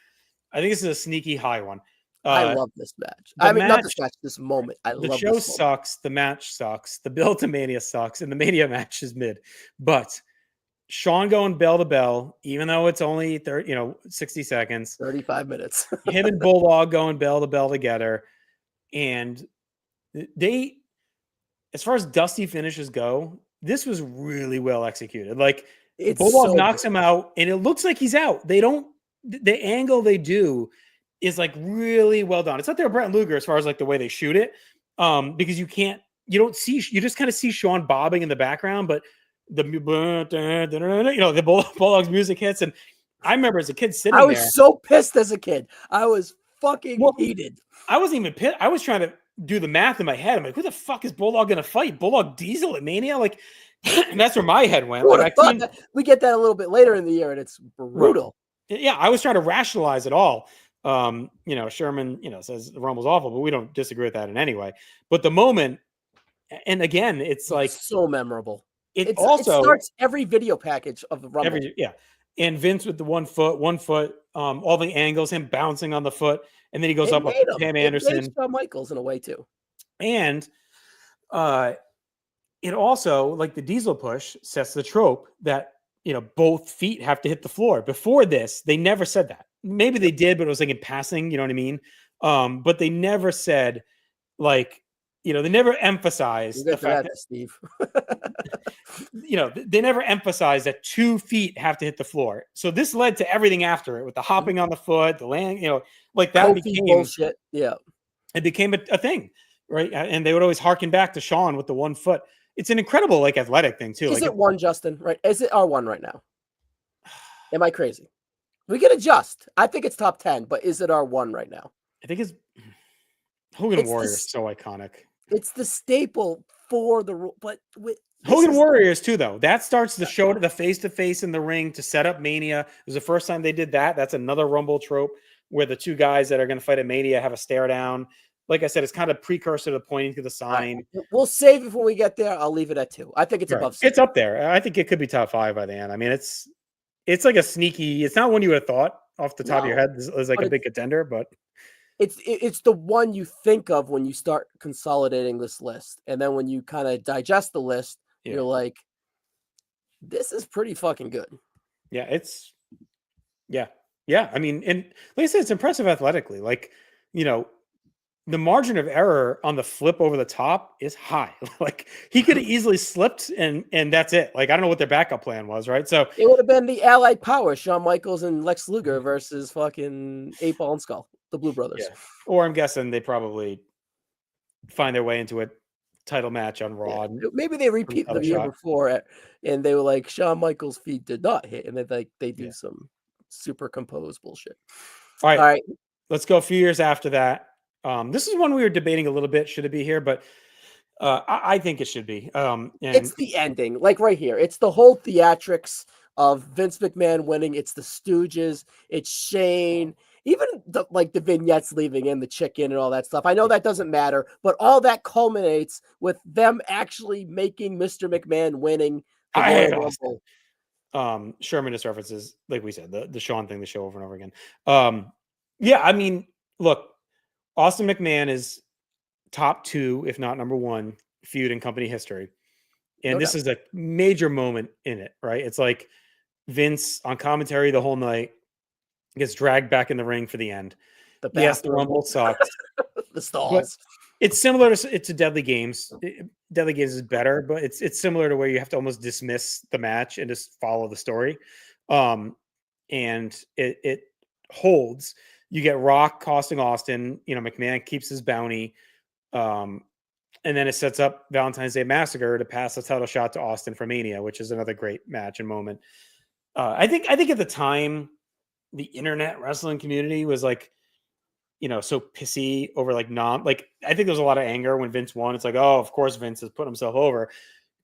I think this is a sneaky high one. I love this match. Not this match, this moment. The show sucks. The match sucks. The build to Mania sucks. And the Mania match is mid. But Shawn going bell to bell, even though it's only 60 seconds. 35 minutes. Him and Bulldog going bell to bell together. And they, as far as dusty finishes go, this was really well executed. Like, Bulldog knocks him out, and it looks like he's out. The angle they do is like really well done. It's not there Brett Luger as far as like the way they shoot it, because you just kind of see Shawn bobbing in the background, but the Bulldog's music hits, and I remember as a kid sitting there. I was so pissed as a kid. I was fucking heated. I wasn't even pissed. I was trying to do the math in my head. I'm like, who the fuck is Bulldog gonna fight? Bulldog Diesel at Mania? Like, and that's where my head went. Like, we get that a little bit later in the year, and it's brutal. Yeah, I was trying to rationalize it all. Sherman, says the Rumble's awful, but we don't disagree with that in any way. But the moment, and again, it's like so memorable. It starts every video package of the Rumble. And Vince with the 1 foot, all the angles, him bouncing on the foot, and then he goes up with Pam Anderson. Shawn Michaels in a way too. And it also, like the Diesel push, sets the trope that both feet have to hit the floor. Before this, they never said that. Maybe they did, but it was like in passing, you know what I mean? But they never said like they never We'll emphasized the get to fact that, Steve. that, they never emphasized that 2 feet have to hit the floor. So this led to everything after it with the hopping on the foot, the land, like that Kofi bullshit. Yeah. it became a thing, right? And they would always harken back to Shawn with the 1 foot. It's an incredible like athletic thing too. Is Like it one, Justin? Right? Is it R1 right now? Am I crazy? We can adjust. I think it's top 10, but is it R1 right now? I think it's Hogan Warrior is so iconic. It's the staple for the rule, but Hogan Warriors too, though. That starts the show to the face-to-face in the ring to set up Mania. It was the first time they did that. That's another Rumble trope where the 2 guys that are going to fight at Mania have a stare down. Like I said, it's kind of precursor to pointing to the sign. We'll save it when we get there. I'll leave it at 2. I think it's above 6. It's up there. I think it could be top 5 by the end. I mean, it's like a sneaky. It's not one you would have thought off the top of your head as like a big contender, but it's the one you think of when you start consolidating this list, and then when you kind of digest the list, you're like, this is pretty fucking good. Yeah, I mean, and like I said, it's impressive athletically. Like, the margin of error on the flip over the top is high. Like he could have easily slipped and that's it. Like, I don't know what their backup plan was, right? So it would have been the Allied Power, Shawn Michaels and Lex Luger versus fucking 8-Ball and Skull, the Blue Brothers. Yeah. Or I'm guessing they probably find their way into a title match on Raw. Yeah. Maybe they repeat the year before and they were like, Shawn Michaels' feet did not hit, and they do some super composed bullshit. All right. Let's go a few years after that. This is one we were debating a little bit. Should it be here? But I think it should be. It's the ending, like right here. It's the whole theatrics of Vince McMahon winning. It's the Stooges. It's Shane. Even the vignettes leaving in the chicken and all that stuff. I know that doesn't matter, but all that culminates with them actually making Mr. McMahon winning. Sherman just references, like we said, the Shawn thing, the show over and over again. Yeah, I mean, look. Austin McMahon is top 2, if not number 1, feud in company history. And this is a major moment in it, right? It's like Vince on commentary the whole night gets dragged back in the ring for the end. The Rumble sucks. The stalls. But it's similar to Deadly Games. Deadly Games is better, but it's similar to where you have to almost dismiss the match and just follow the story. And it holds. You get Rock costing Austin. McMahon keeps his bounty. And then it sets up Valentine's Day Massacre to pass the title shot to Austin for Mania, which is another great match and moment. I think at the time, the internet wrestling community was like, so pissy over I think there was a lot of anger when Vince won. It's like, oh, of course Vince has put himself over.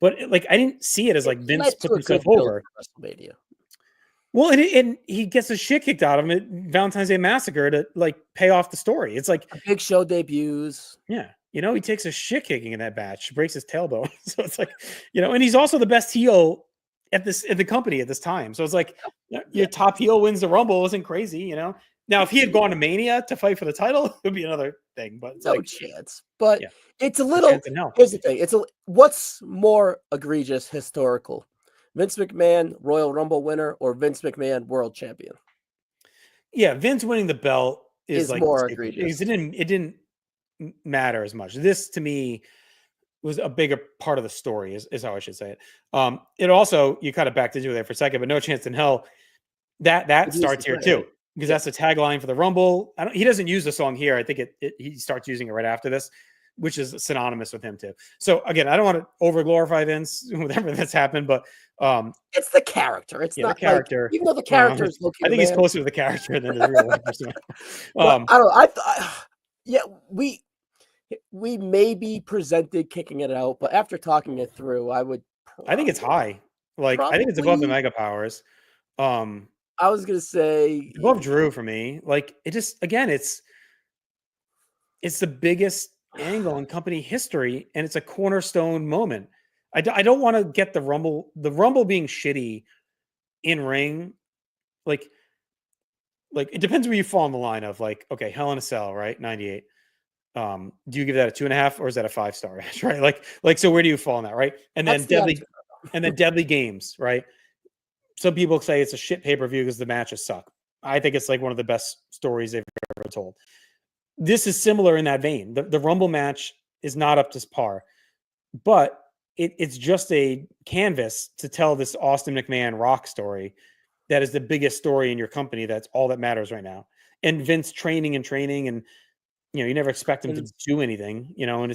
But I didn't see it as like Vince put himself over. WrestleMania. Well, and he gets his shit kicked out of him at Valentine's Day Massacre to pay off the story. It's like a Big Show debuts. Yeah. He takes a shit kicking in that match, breaks his tailbone. So it's like, and he's also the best heel at the company at this time. So it's like your top heel wins the Rumble. Isn't crazy, Now, if he had gone to Mania to fight for the title, it would be another thing. But it's no chance. But it's a little. Here's the thing: what's more egregious historical? Vince McMahon, Royal Rumble winner, or Vince McMahon, world champion? Yeah, Vince winning the belt is more egregious. It didn't matter as much. This, to me, was a bigger part of the story, is how I should say it. It also, you kind of backed into it there for a second, but No Chance in Hell, that starts here too, because that's the tagline for the Rumble. He doesn't use the song here. I think he starts using it right after this, which is synonymous with him too. So again, I don't want to over glorify Vince, whatever that's happened, but it's the character. It's not the character. Even though the character is I think he's closer to the character than his real life. I don't. We may be presented kicking it out, but after talking it through, I think it's high. I think it's above the Mega Powers. I was gonna say above Drew for me. It just, again, it's the biggest angle in company history, and it's a cornerstone moment. I don't want to get the Rumble being shitty in ring. It depends where you fall in the line of okay, Hell in a Cell, right? 98. Do you give that a 2.5 or is that a 5-star match, right? So where do you fall in that, right? And then Deadly Games, right? Some people say it's a shit pay-per-view because the matches suck. I think it's one of the best stories they've ever told. This is similar in that vein. The Rumble match is not up to par, but it's just a canvas to tell this Austin McMahon Rock story that is the biggest story in your company. That's all that matters right now. And Vince training, and you never expect him to do anything, and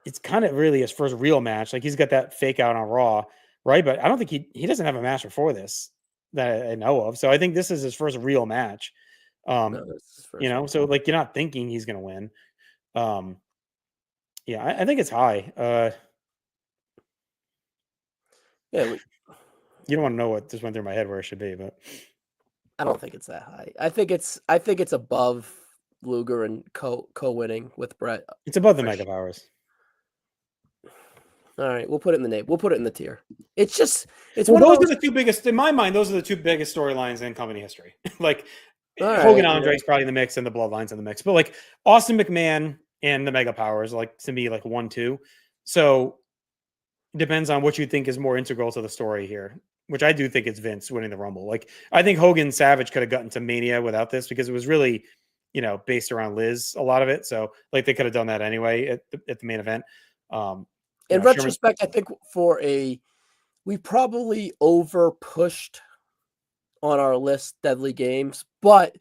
it's kind of really his first real match. Like, he's got that fake out on Raw, right? But I don't think he doesn't have a match before this that I know of. So I think this is his first real match. So like, you're not thinking he's going to win. I think it's high. You don't want to know what just went through my head where it should be, but I don't think it's that high. I think it's above Luger and co-winning with Brett. It's above the Mega Powers. All right, we'll put it in the name. We'll put it in the tier. It's those are the two biggest in my mind. Those are the two biggest storylines in company history. Like, Hogan Andre's probably in the mix, and the Bloodlines in the mix. But like, Austin McMahon and the Mega Powers, like, to me, like 1-2. So it depends on what you think is more integral to the story here, which I do think it's Vince winning the Rumble. Like, I think Hogan Savage could have gotten to Mania without this, because it was really, based around Liz, a lot of it. So like, they could have done that anyway at the main event. In retrospect, I think we probably over pushed on our list Deadly Games, but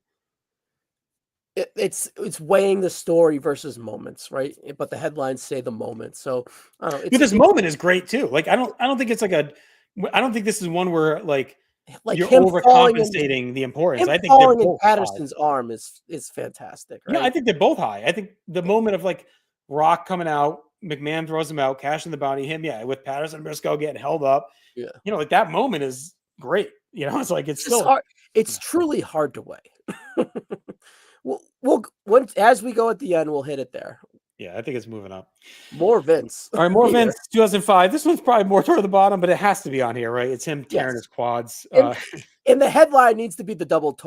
it's weighing the story versus moments, right? But the headlines say the moment. So I don't know. But this moment is great too. Like, I don't think it's I don't think this is one where like you're overcompensating the importance. I think falling in Patterson's arm is fantastic. Right? Yeah, I think they're both high. I think the moment of like Rock coming out, McMahon throws him out, cashing the bounty, with Patterson and Briscoe getting held up. Yeah. Like, that moment is great. It's like, it's still hard. It's truly hard to weigh. As we go at the end, we'll hit it there. Yeah, I think it's moving up. More Vince. All right, more Vince, 2005. This one's probably more toward the bottom, but it has to be on here, right? It's him tearing his quads. And the headline needs to be the double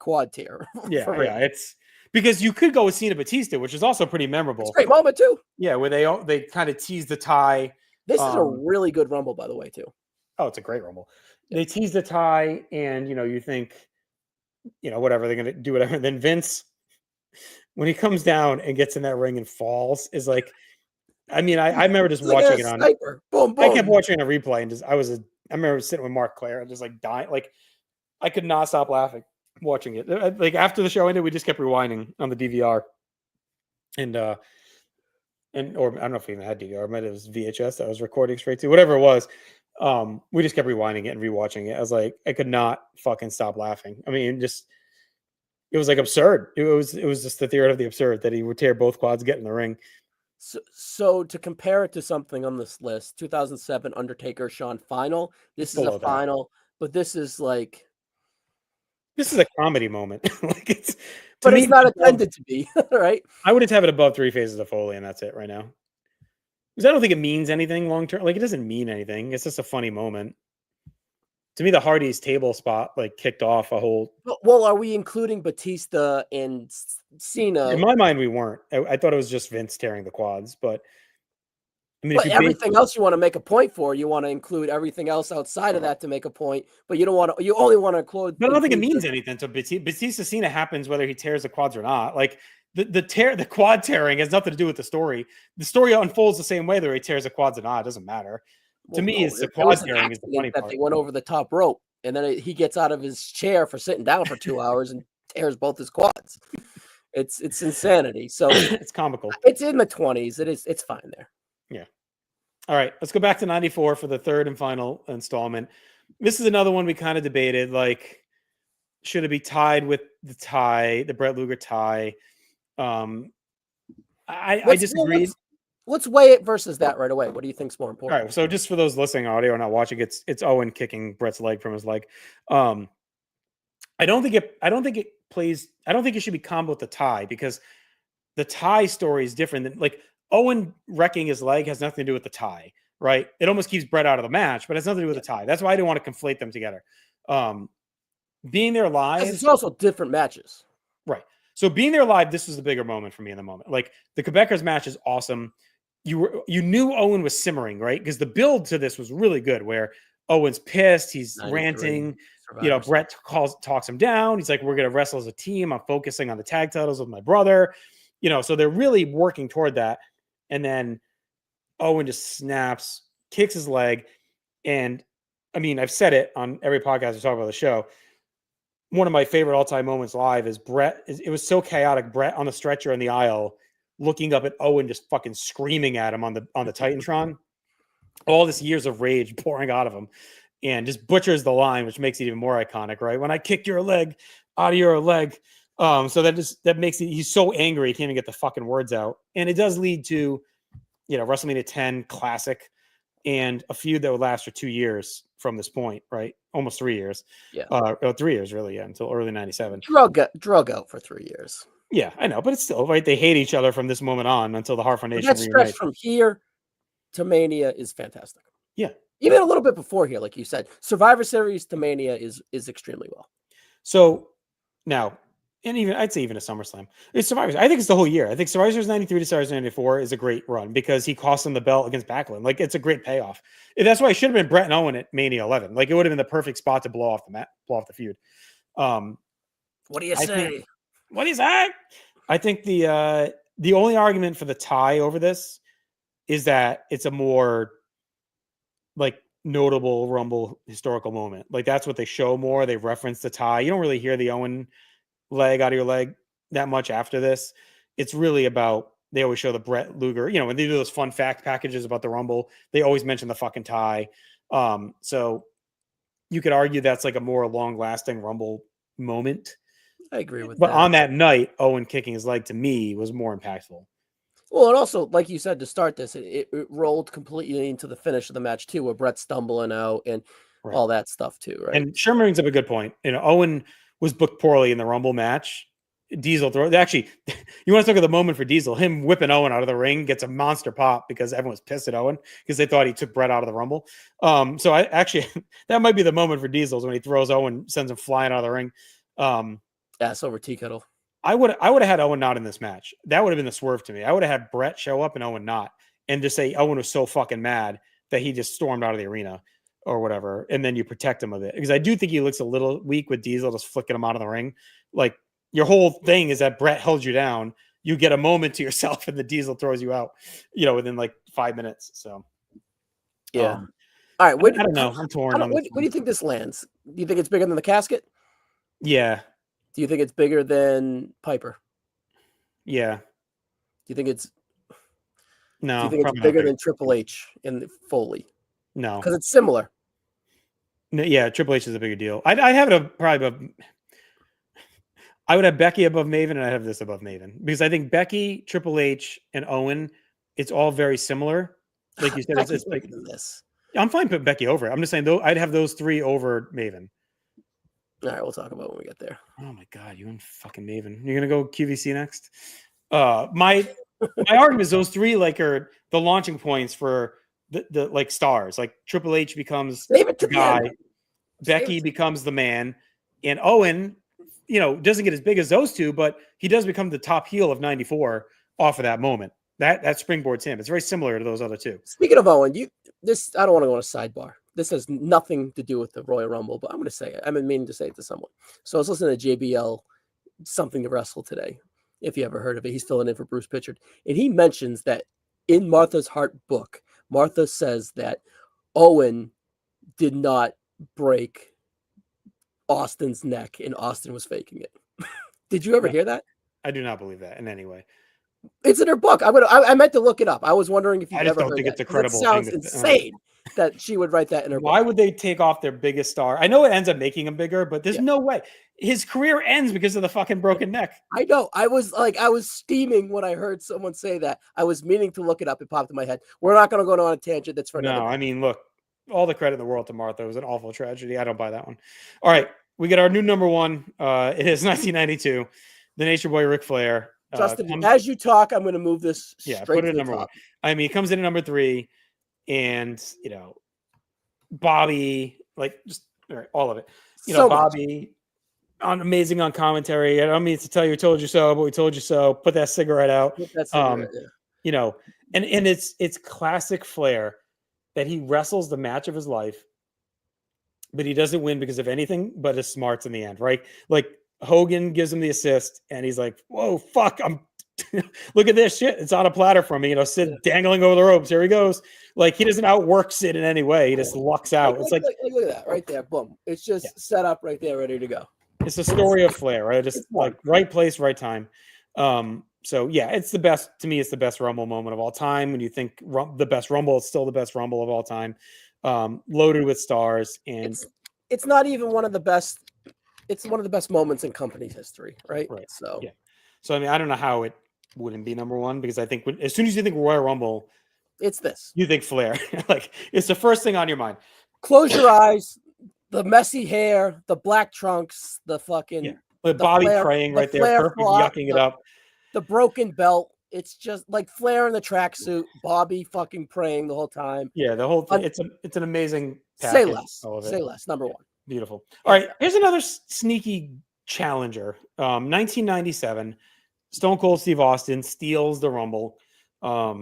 quad tear. Yeah, it's because you could go with Cena Batista, which is also pretty memorable. It's a great moment too. Yeah, where they kind of tease the tie. This is a really good Rumble, by the way, too. Oh, it's a great Rumble. They tease the tie, and you think, whatever, they're gonna do whatever. And then Vince, when he comes down and gets in that ring and falls, is like, I remember just watching it on. Boom, boom. I kept watching a replay, and I remember sitting with Mark Claire and just like dying. Like, I could not stop laughing watching it. Like, after the show ended, we just kept rewinding on the DVR, or I don't know if we even had DVR. It was VHS that I was recording straight to, whatever it was. We just kept rewinding it and rewatching it. I was like, I could not fucking stop laughing. It was like absurd. It was just the theory of the absurd that he would tear both quads, get in the ring. So to compare it to something on this list, 2007 Undertaker Shawn final. This is a final, but this is like, this is a comedy moment. Like, it's not intended to be, right? I would have it above 3 Phases of Foley, and that's it right now. Because I don't think it means anything long term. Like, it doesn't mean anything. It's just a funny moment. To me, the Hardy's table spot like kicked off a whole. Well, are we including Batista and Cena? In my mind, we weren't. I thought it was just Vince tearing the quads, but everything else you want to make a point for, you want to include everything else outside of that to make a point, but you don't want to. You only want to include. But I don't think it means anything. So Batista Cena happens whether he tears the quads or not. Like, the quad tearing has nothing to do with the story. The story unfolds the same way whether he tears the quads or not. It doesn't matter. To me, it's the quad tearing is the funny part. They went over the top rope, and then he gets out of his chair for sitting down for 2 hours and tears both his quads. It's insanity. So it's comical. It's in the 20s. It's fine there. Yeah. All right, let's go back to 94 for the third and final installment. This is another one we kind of debated. Like, should it be tied with the Brett Luger tie? I disagreed. Let's weigh it versus that right away. What do you think's more important? All right. So just for those listening audio or not watching, it's Owen kicking Brett's leg from his leg. I don't think it plays. I don't think it should be combo with the tie, because the tie story is different than, like, Owen wrecking his leg has nothing to do with the tie, right? It almost keeps Brett out of the match, but it's nothing to do with the tie. That's why I didn't want to conflate them together. Being there live, it's also different matches, right? So being there live, this was the bigger moment for me in the moment. Like, the Quebecers match is awesome. You knew Owen was simmering, right? Because the build to this was really good, where Owen's pissed, he's ranting, Brett talks him down. He's like, we're going to wrestle as a team. I'm focusing on the tag titles with my brother. So they're really working toward that. And then Owen just snaps, kicks his leg. And I mean, I've said it on every podcast I talk about the show. One of my favorite all-time moments live is Bret. It was so chaotic. Bret on the stretcher in the aisle, looking up at Owen, just fucking screaming at him on the Titantron. All this years of rage pouring out of him, and just butchers the line, which makes it even more iconic, right? When I kicked your leg out of your leg. So that makes it, he's so angry he can't even get the fucking words out. And it does lead to, WrestleMania 10 classic and a feud that would last for 2 years from this point, right? Almost 3 years. Yeah. 3 years, really, yeah, until early 97. Drug out for 3 years. Yeah, I know, but it's still, right? They hate each other from this moment on until the Hart Foundation reunites. That stretch from here to Mania is fantastic. Yeah. Even a little bit before here, like you said. Survivor Series to Mania is extremely well. So now, and even I'd say even a SummerSlam. It's Survivor. I think it's the whole year. I think Survivor Series 93 to Survivor Series 94 is a great run because he cost him the belt against Backlund. Like, it's a great payoff. That's why it should have been Bret and Owen at Mania 11. Like, it would have been the perfect spot to blow off the feud. What do you say? What do you say? I think the only argument for the tie over this is that it's a more like notable Rumble historical moment. Like, that's what they show more. They reference the tie. You don't really hear the Owen leg out of your leg that much after this. It's really about, they always show the Bret Luger, when they do those fun fact packages about the Rumble, they always mention the fucking tie. So you could argue that's like a more long lasting Rumble moment. I agree with that. But on that night, Owen kicking his leg to me was more impactful. Well, and also, like you said, to start this, it rolled completely into the finish of the match too, where Bret's stumbling out and all that stuff too, right? And Sherman brings up a good point. Owen was booked poorly in the Rumble match. Diesel actually, you want to talk about the moment for Diesel? Him whipping Owen out of the ring gets a monster pop because everyone's pissed at Owen because they thought he took Bret out of the Rumble. So I actually, that might be the moment for Diesel, is when he throws Owen, sends him flying out of the ring. That's over tea kettle. I would have had Owen not in this match. That would have been the swerve to me. I would have had Bret show up and Owen not, and just say Owen was so fucking mad that he just stormed out of the arena or whatever, and then you protect him a bit, because I do think he looks a little weak with Diesel just flicking him out of the ring. Like, your whole thing is that Bret held you down. You get a moment to yourself, and the Diesel throws you out, within like 5 minutes. So, yeah. All right. I don't know. I'm torn. What do you think this lands? Do you think it's bigger than the casket? Yeah. Do you think it's bigger than Piper? Yeah. Do you think it's no? Do you think it's bigger than Triple H and Foley? No, because it's similar. No, yeah, Triple H is a bigger deal. I'd have it probably above. I would have Becky above Maven, and I'd have this above Maven, because I think Becky, Triple H, and Owen, it's all very similar. Like you said, it's bigger than this. I'm fine putting Becky over it. I'm just saying, though, I'd have those three over Maven. All right, we'll talk about it when we get there. Oh my God, you and fucking Maven. You're gonna go QVC next? My argument is those three are the launching points for the like stars. Like, Triple H becomes the guy, Becky becomes the man, and Owen, doesn't get as big as those two, but he does become the top heel of '94 off of that moment. That springboards him. It's very similar to those other two. Speaking of Owen, I don't want to go on a sidebar. This has nothing to do with the Royal Rumble, but I'm going to say it. I've been meaning to say it to someone. So I was listening to JBL, Something to Wrestle today, if you ever heard of it. He's filling in for Bruce Pritchard. And he mentions that in Martha's Hart book, Martha says that Owen did not break Austin's neck and Austin was faking it. Did you ever hear that? I do not believe that in any way. It's in her book. I meant to look it up. I was wondering if you ever heard it's a credible thing. It sounds insane that she would write that in her book. Why would they take off their biggest star? I know it ends up making him bigger, but there's no way. His career ends because of the fucking broken neck. I know. I was steaming when I heard someone say that. I was meaning to look it up. It popped in my head. We're not going to go on a tangent. That's for another. No, I mean, look, all the credit in the world to Martha. It was an awful tragedy. I don't buy that one. All right, we get our new number one. It is 1992. The Nature Boy Ric Flair. Justin, as you talk, I'm going to move this. Yeah, put it at number one. I mean, he comes in at number 3, and Bobby, just all of it. Bobby, amazing on commentary. I don't mean to tell you, we told you so, but we told you so. Put that cigarette out. And it's classic Flair that he wrestles the match of his life, but he doesn't win because of anything but his smarts in the end, right? Like, Hogan gives him the assist, and he's like, "Whoa, fuck! I'm look at this shit. It's on a platter from me. Sid dangling over the ropes. Here he goes. Like, he doesn't outwork Sid in any way. He just lucks out. It's like look at that right there. Boom. It's just set up right there, ready to go. It's the story of Flair, right? Just like right place, right time. So yeah, it's the best to me. It's the best Rumble moment of all time. When you think the best Rumble, it's still the best Rumble of all time. Loaded with stars, and it's not even one of the best. It's one of the best moments in company's history, right? Right. So yeah. So I mean, I don't know how it wouldn't be number one, because I think as soon as you think Royal Rumble, it's this. You think Flair. Like, it's the first thing on your mind. Close your eyes. The messy hair, the black trunks, the fucking Bobby Flair, praying right there, perfect, yucking it up. The broken belt. It's just like Flair in the tracksuit, Bobby fucking praying the whole time. Yeah, the whole thing. It's an amazing package. Say less. Number one. Beautiful. All right, here's another sneaky challenger. 1997, Stone Cold Steve Austin steals the Rumble. I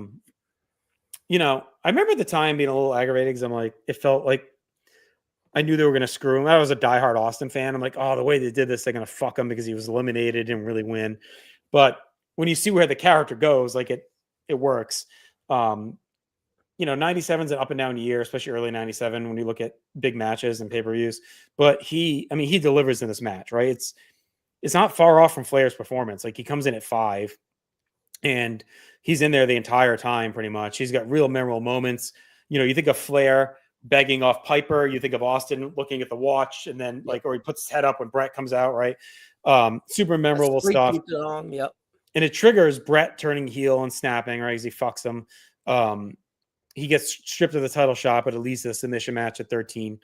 remember at the time being a little aggravated because I'm like, it felt like I knew they were going to screw him. I was a diehard Austin fan. I'm like, oh, the way they did this, they're going to fuck him because he was eliminated, didn't really win. But when you see where the character goes, like it works. 97 is an up and down year, especially early 97 when you look at big matches and pay-per-views. But he delivers in this match, right? It's not far off from Flair's performance. Like, he comes in at 5 and he's in there the entire time pretty much. He's got real memorable moments. You think of Flair begging off Piper, you think of Austin looking at the watch, and then or he puts his head up when Brett comes out, right? Super memorable stuff. Yep. And it triggers Brett turning heel and snapping, right? As he fucks him. He gets stripped of the title shot, but at least a submission match at 13.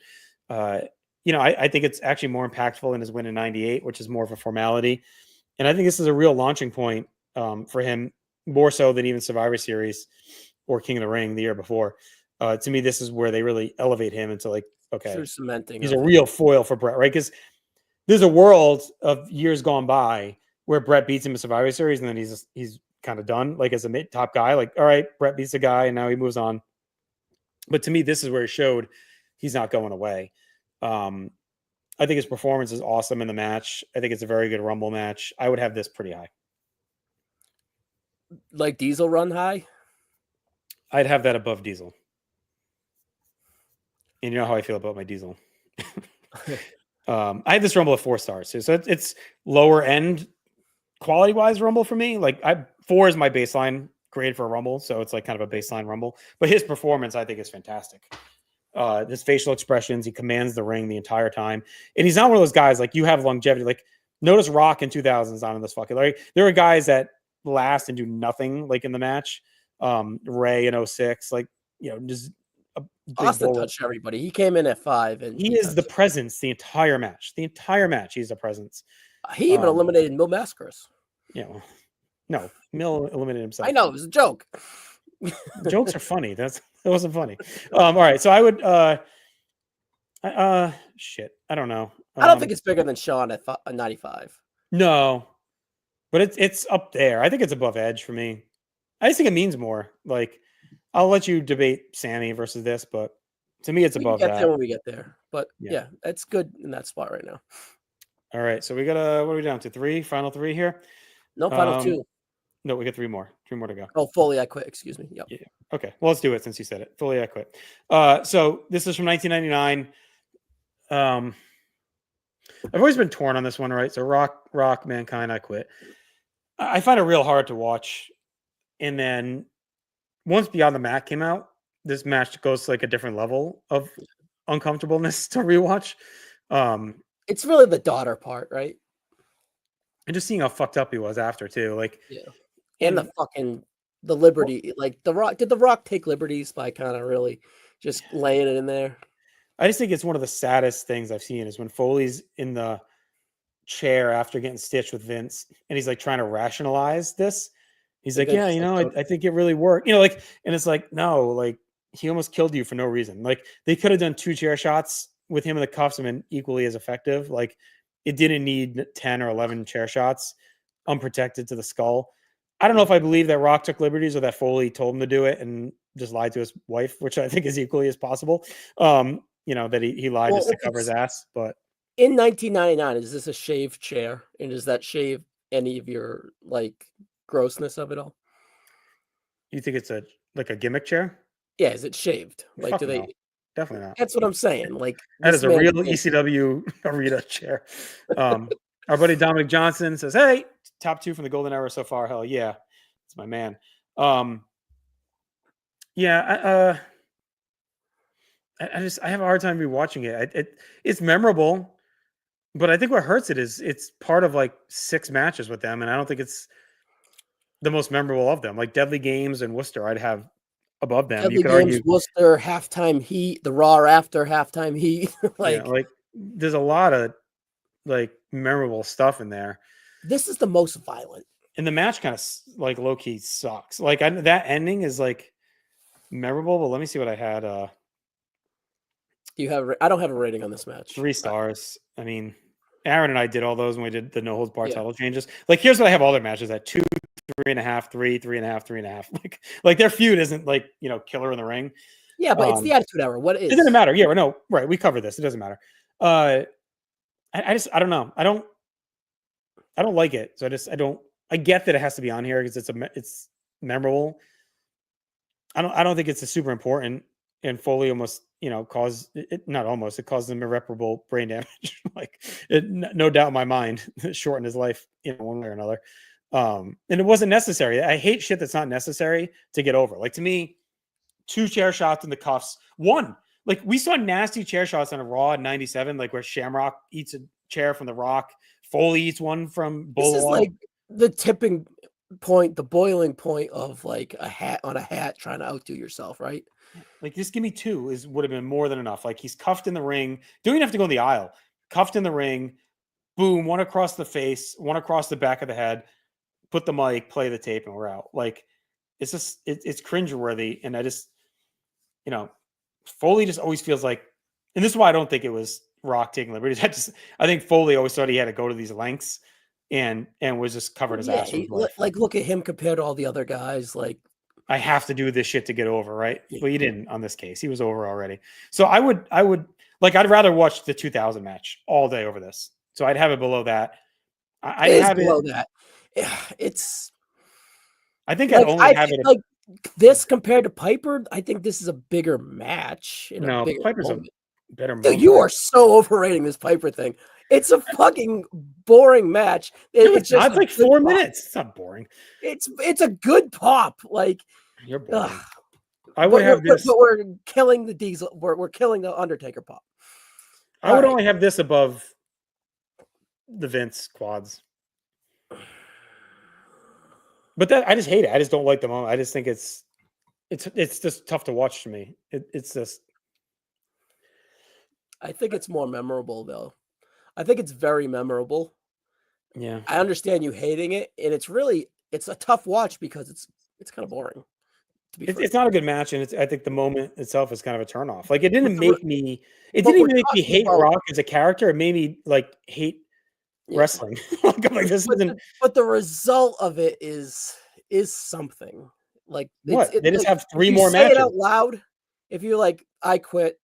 I think it's actually more impactful than his win in 98, which is more of a formality. And I think this is a real launching point for him, more so than even Survivor Series or King of the Ring the year before. To me, this is where they really elevate him into cementing. He's a real foil for Brett, right? Because there's a world of years gone by where Brett beats him in Survivor Series, and then he's kind of done, like, as a top guy. Like, all right, Brett beats the guy, and now he moves on. But to me, this is where he showed he's not going away. I think his performance is awesome in the match. I think it's a very good Rumble match. I would have this pretty high. Like Diesel run high? I'd have that above Diesel. And you know how I feel about my Diesel. I had this Rumble at 4 stars. So it's lower end quality wise Rumble for me. Like, 4 is my baseline grade for a Rumble. So it's like kind of a baseline Rumble. But his performance, I think, is fantastic. His facial expressions, he commands the ring the entire time. And he's not one of those guys, like, you have longevity. Like, notice Rock in 2000s on this fucking, like, there are guys that last and do nothing, like in the match. Ray in 06, like, just Austin touched everybody. He came in at 5, and he is the presence the entire match. The entire match, he's a presence. He even eliminated Mil Mascaras. No, Mil eliminated himself. I know, it was a joke. Jokes are funny. That wasn't funny. All right, so I would. Shit, I don't know. I don't think it's bigger than Shawn at 95. No, but it's up there. I think it's above Edge for me. I just think it means more. Like, I'll let you debate Sammy versus this, but to me, it's above that. There when we get there. But yeah, it's good in that spot right now. All right, so we got what are we down to? 3? Final 3 here? No, final 2. No, we got 3 more. 3 more to go. Oh, fully I quit. Excuse me. Yep. Yeah. Okay. Well, let's do it since you said it. Fully I quit. So this is from 1999. I've always been torn on this one, right? So Rock, Mankind, I quit. I find it real hard to watch. And then once Beyond the Mat came out, this match goes to like a different level of uncomfortableness to rewatch. It's really the daughter part, right? And just seeing how fucked up he was after too. Like, yeah. And the liberty, like did the Rock take liberties by kind of really just laying it in there? I just think it's one of the saddest things I've seen is when Foley's in the chair after getting stitched with Vince, and he's like trying to rationalize this. He's like, yeah, I think it really worked. And it's like, no, like, he almost killed you for no reason. Like, they could have done 2 chair shots with him in the cuffs and been equally as effective. Like, it didn't need 10 or 11 chair shots unprotected to the skull. I don't know if I believe that Rock took liberties or that Foley told him to do it and just lied to his wife, which I think is equally as possible. That he lied just to cover his ass. But in 1999, is this a shaved chair? And does that shave any of your like grossness of it all? You think it's like a gimmick chair? Yeah, is it shaved? Like, Fuck do no. they? Definitely not. That's what I'm saying. Like, That this is a man real can't- ECW arena chair. Our buddy Dominic Johnson says, "Hey, top 2 from the Golden Era so far." Hell yeah, it's my man. Yeah, I have a hard time rewatching it. It's memorable, but I think what hurts it is it's part of like 6 matches with them, and I don't think it's the most memorable of them. Like Deadly Games and Worcester, I'd have above them. You Deadly could Games, argue, Worcester, halftime heat, the Raw after halftime heat. yeah, Like, like there's a lot of like memorable stuff in there. this is the most violent. And the match kind of like low key sucks. Like that ending is like memorable, but let me see what I had. Do you have? I don't have a rating on this match. 3 stars. I mean, Aaron and I did all those when we did the no holds bar Yeah. title changes. Like, here's what I have all their matches at: 2, 3.5, 3, 3.5, 3.5. Like their feud isn't like killer in the ring. Yeah, but it's the Attitude Era. What is? It doesn't matter. Yeah, no, right. We covered this. It doesn't matter. I don't know. I don't like it. So I get that it has to be on here because it's memorable. I don't think it's a super important, and Foley almost caused it, not almost, it caused him irreparable brain damage. Like no doubt in my mind, it shortened his life one way or another. And it wasn't necessary. I hate shit that's not necessary to get over. Like, to me, 2 chair shots in the cuffs. 1, like we saw nasty chair shots on a Raw in '97, like where Shamrock eats a chair from The Rock, Foley eats one from Bull. This is like the tipping point, the boiling point of like a hat on a hat trying to outdo yourself, right? Like, just give me 2 would have been more than enough. Like, he's cuffed in the ring. Don't even have to go in the aisle. Cuffed in the ring. Boom, 1 across the face, 1 across the back of the head. Put the mic, play the tape, and we're out. Like, it's just it's cringeworthy, and I just Foley just always feels like, and this is why I don't think it was Rock taking liberties. I think Foley always thought he had to go to these lengths, and was just covered his ass. Like, look at him compared to all the other guys. Like, I have to do this shit to get over, right? Yeah. Well, you didn't on this case. He was over already. So I would like, I'd rather watch the 2000 match all day over this. So I'd have it below that. I have below it. that. It's. I think Like, I'd only have it. like this compared to Piper. I think this is a bigger match. No, Piper's moment. a better. Dude, you are so overrating this Piper thing. It's a fucking boring match. It's just not like 4 minutes. It's not boring. It's a good pop. Like, You're boring. ugh. I would have this. But we're killing the Diesel. We're killing the Undertaker pop. I would only have this above the Vince quads. But that, I just hate it. I just don't like the moment. I just think it's just tough to watch to me. It's just. I think it's more memorable though. I think it's very memorable. Yeah. I understand you hating it, and it's a tough watch because it's kind of boring. It's not a good match, and I think the moment itself is kind of a turnoff. Like, it didn't But make me. It didn't even make me hate Rock as a character. It made me like hate wrestling. Like, I'm like, this isn't. But the result of it is something. Like, What? They just like, have 3 if you more say matches. it out loud. If you're like, I quit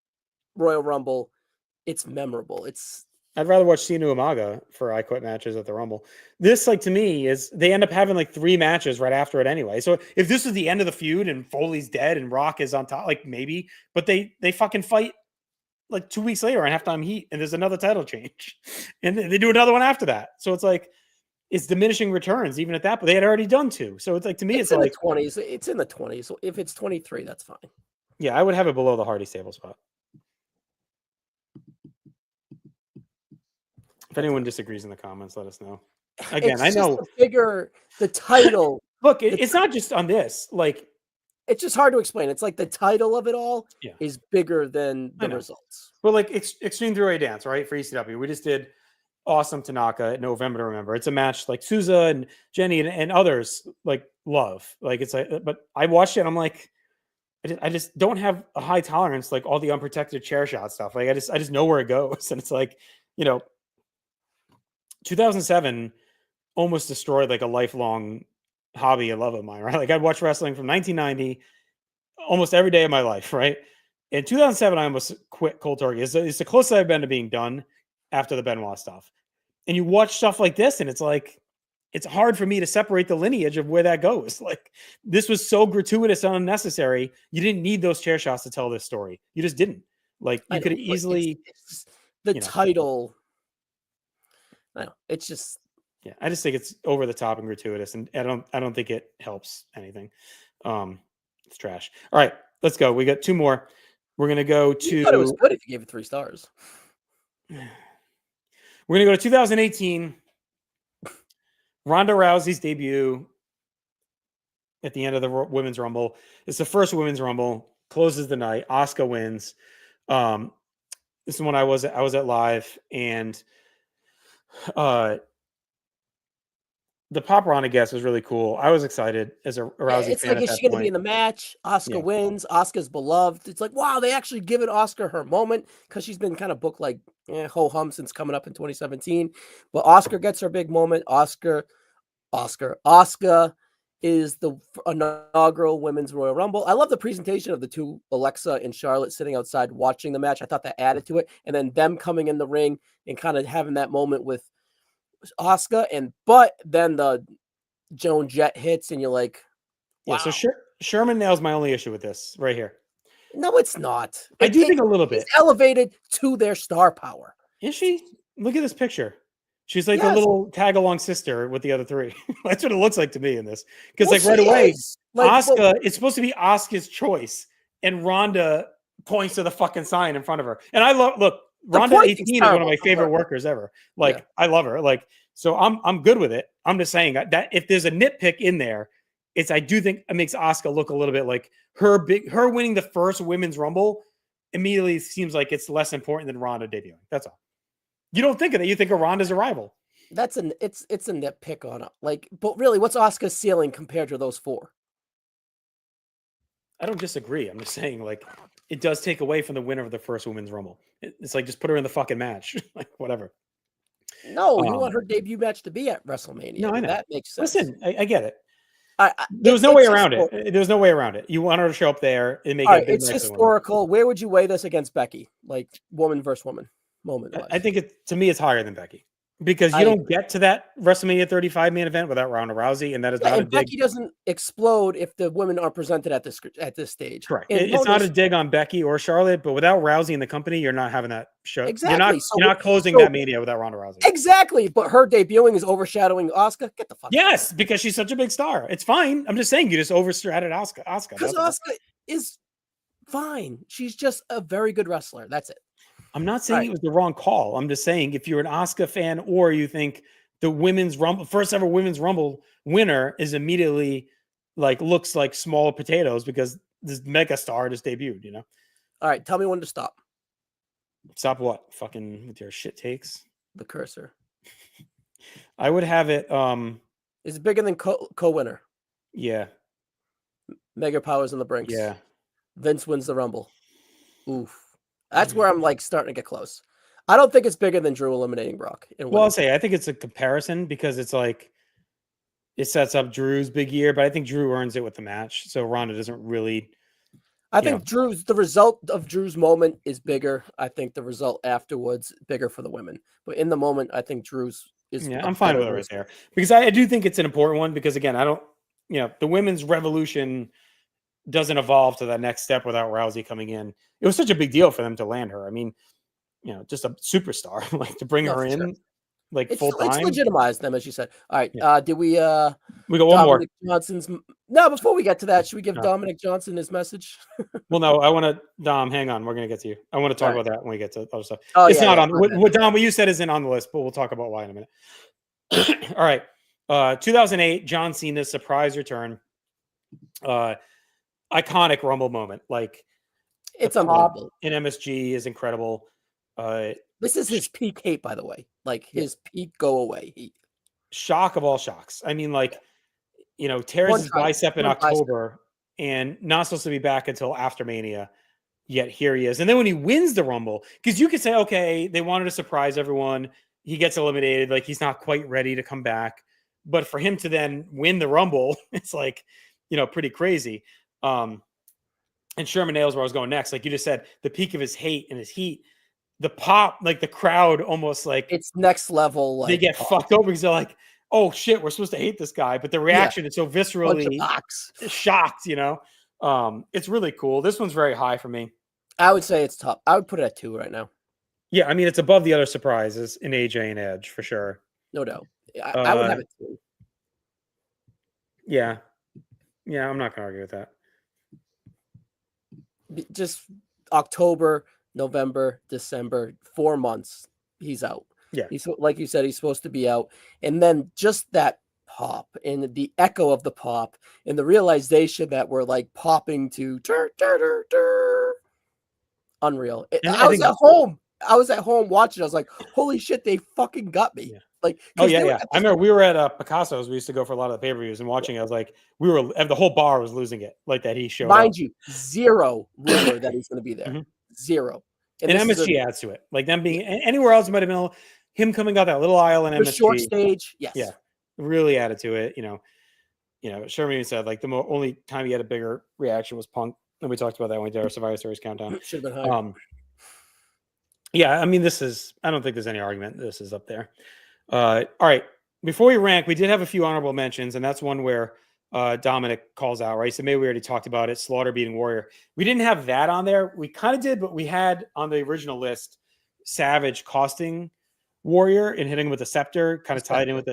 Royal Rumble, it's memorable. I'd rather watch Cena Umaga for I Quit matches at the Rumble. This, like, to me, is they end up having like 3 matches right after it anyway. So if this is the end of the feud and Foley's dead and Rock is on top, like, maybe, but they fucking fight like 2 weeks later on Halftime Heat, and there's another title change, and they do another one after that. So it's like, it's diminishing returns even at that, but they had already done 2. So it's like, to me, it's in like the 20s. It's in the 20s. So if it's 23, that's fine. Yeah, I would have it below the Hardy Stable spot. If anyone disagrees in the comments, let us know. Again, I know the title. Look, it's not just on this. Like, it's just hard to explain. It's like the title of it all is bigger than the results. But like, Extreme Three-Way Dance, right? For ECW, we just did Awesome Tanaka in November to Remember. It's a match like Souza and Jenny and others like love. Like, it's like, but I watched it and I'm like, I just don't have a high tolerance, like all the unprotected chair shot stuff. Like, I just know where it goes. And it's like, 2007 almost destroyed like a lifelong hobby and love of mine, right? Like, I'd watch wrestling from 1990 almost every day of my life, right? In 2007, I almost quit cold turkey. It's the closest I've been to being done after the Benoit stuff. And you watch stuff like this, and it's like, it's hard for me to separate the lineage of where that goes. Like, this was so gratuitous and unnecessary. You didn't need those chair shots to tell this story. You just didn't. Like, you could easily it's the title. I know it's just. Yeah, I just think it's over the top and gratuitous, and I don't think it helps anything. It's trash. All right, let's go. We got 2 more. We're gonna go to. You thought it was good if you gave it 3 stars. We're gonna go to 2018. Ronda Rousey's debut at the end of the Women's Rumble. It's the first Women's Rumble. Closes the night. Asuka wins. This is when I was at live, and the pop Ronda guest was really cool. I was excited as a Rousey it's fan. Like, is she going to be in the match? Asuka wins. Asuka's beloved. It's like, wow, they actually given Asuka her moment, because she's been kind of booked like ho-hum since coming up in 2017. But Asuka gets her big moment. Asuka is the inaugural Women's Royal Rumble. I love the presentation of the 2, Alexa and Charlotte, sitting outside watching the match. I thought that added to it. And then them coming in the ring and kind of having that moment with Asuka, but then the Joan Jett hits, and you're like, wow. Yeah. So Sherman nails my only issue with this right here. No, it's not. I do think a little bit. It's elevated to their star power. Is she? Look at this picture. She's like the little tag along sister with the other 3. That's what it looks like to me in this. Because like right away, Asuka, it's supposed to be Asuka's choice, and Ronda points to the fucking sign in front of her. And I look. Ronda 18 is one of my favorite workers ever. Like, I love her. Like, so I'm good with it. I'm just saying that if there's a nitpick in there, I do think it makes Asuka look a little bit like her winning the first Women's Rumble immediately seems like it's less important than Ronda debuting. That's all. You don't think of that. You think of Ronda's a rival. It's a nitpick on it. Like, but really, what's Asuka's ceiling compared to those 4? I don't disagree. I'm just saying, like, it does take away from the winner of the first Women's Rumble. It's like, just put her in the fucking match. Like, whatever. No, you want her debut match to be at WrestleMania. No, I know. That makes sense. Listen, I get it. There was no way around it. There was no way around it. You want her to show up there and make it a big It's historical. Where would you weigh this against Becky? Like, woman versus woman moment. I think to me, it's higher than Becky. Because you don't get to that WrestleMania 35 main event without Ronda Rousey, and that is not a dig. Becky doesn't explode if the women are presented at this stage. Correct. It's not a dig on Becky or Charlotte, but without Rousey in the company, you're not having that show. Exactly. You're not closing that Mania without Ronda Rousey. Exactly. But her debuting is overshadowing Asuka. Get the fuck. Yes, because she's such a big star. It's fine. I'm just saying you just overshadowed Asuka. Because Asuka is fine. She's just a very good wrestler. That's it. I'm not saying it was the wrong call. I'm just saying if you're an Asuka fan or you think the Women's Rumble, first ever Women's Rumble winner is immediately like looks like small potatoes because this mega star just debuted, you know? All right, tell me when to stop. Stop what? Fucking with your shit takes? The cursor. I would have it. Is it bigger than co-winner? Yeah. Mega Powers in the Brinks. Yeah. Vince wins the Rumble. Oof. That's where I'm like starting to get close. I don't think it's bigger than Drew eliminating Brock. Well, I'll say I think it's a comparison because it's like it sets up Drew's big year, but I think Drew earns it with the match. So Ronda doesn't really. I think the result of Drew's moment is bigger. I think the result afterwards bigger for the women. But in the moment, I think Drew's is. Yeah, I'm fine with it right there because I do think it's an important one because again, I don't. The women's revolution doesn't evolve to that next step without Rousey coming in. It was such a big deal for them to land her. I mean, just a superstar, like to bring her in, like full time. It's legitimized them, as you said. All right. Did we? We got one more. Johnson's. No, before we get to that, should we give Dominic Johnson his message? Well, no, I want to. Dom, hang on. We're gonna get to you. I want to talk about that when we get to other stuff. Oh, it's not on. What Dom, what you said isn't on the list, but we'll talk about why in a minute. All right. 2008, John Cena's surprise return. Iconic Rumble moment. Like it's unbelievable. In MSG is incredible. This is his peak hate, by the way. Like his peak go away heat. Shock of all shocks. I mean, like, tears his bicep in October and not supposed to be back until after Mania. Yet here he is. And then when he wins the Rumble, because you could say, okay, they wanted to surprise everyone. He gets eliminated. Like he's not quite ready to come back. But for him to then win the Rumble, it's like, pretty crazy. And Sherman nails where I was going next. Like you just said, the peak of his hate and his heat, the pop, like the crowd almost like it's next level. Like, they get fucked over because they're like, oh shit, we're supposed to hate this guy, but the reaction is so viscerally shocked, you know. It's really cool. This one's very high for me. I would say it's top. I would put it at 2 right now. Yeah, I mean it's above the other surprises in AJ and Edge for sure. No doubt. I would have it 2. Yeah. Yeah, I'm not gonna argue with that. Just October, November, December, 4 months, he's out. Yeah. He's, like you said, he's supposed to be out. And then just that pop and the echo of the pop and the realization that we're like popping to unreal. I was at home watching. I was like, holy shit, they fucking got me. Yeah. Like, oh yeah. I remember we were at Picasso's. We used to go for a lot of the pay-per-views and watching. I was like, the whole bar was losing it. Like that he showed mind up. you, zero rumor that he's going to be there. Mm-hmm. Zero. And MSG adds to it. Like them being anywhere else might have been him coming out that little aisle in MSG. Short stage, yes. Yeah, really added to it. You know, Sherman even said like the only time he had a bigger reaction was Punk, and we talked about that when we did our Survivor Series countdown. Should have been higher. Yeah, I mean, I don't think there's any argument. This is up there. All right. Before we rank, we did have a few honorable mentions, and that's one where Dominic calls out, right? So maybe we already talked about it. Slaughter beating Warrior. We didn't have that on there. We kind of did, but we had on the original list Savage costing Warrior and hitting him with the scepter, kind of tied in with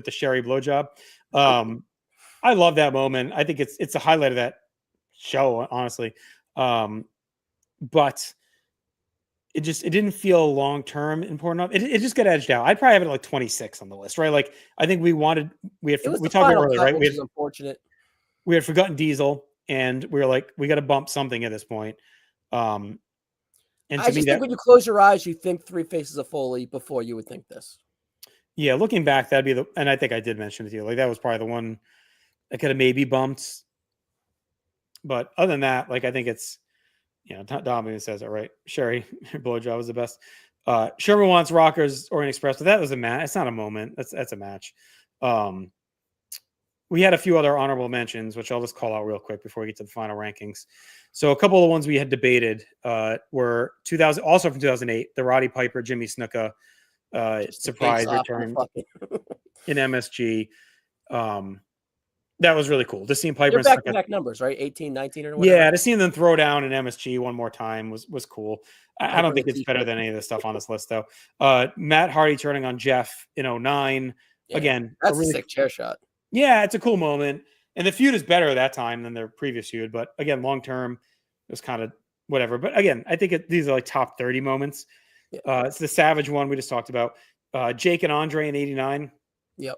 the Sherry blowjob. I love that moment. I think it's a highlight of that show, honestly. But it didn't feel long term important enough. It just got edged out. I'd probably have it like 26 on the list, right? Like I think we talked about it earlier, right? Which is unfortunate. We had forgotten Diesel, and we were like, we got to bump something at this point. And I just think when you close your eyes, you think Three Faces of Foley before you would think this. Yeah, looking back, that'd be and I think I did mention it to you. Like that was probably the one that could have maybe bumped. But other than that, like I think it's, Dom even says it right. Sherry, her blowjob was the best. Sherman wants Rockers Orient Express, but that was a match. It's not a moment. That's a match. We had a few other honorable mentions, which I'll just call out real quick before we get to the final rankings. So a couple of the ones we had debated were 2000, also from 2008, the Roddy Piper, Jimmy Snuka surprise return in MSG. That was really cool. To see Piper back-to-back numbers, right? 18, 19 or whatever. Yeah, to see them throw down in MSG one more time was cool. I don't think it's better than any of the stuff on this list, though. Matt Hardy turning on Jeff in 2009. Yeah, again, that's a sick chair shot. Yeah, it's a cool moment. And the feud is better at that time than their previous feud. But again, long term, it was kind of whatever. But again, I think these are like top 30 moments. Yeah. It's the Savage one we just talked about. Jake and Andre in 89. Yep.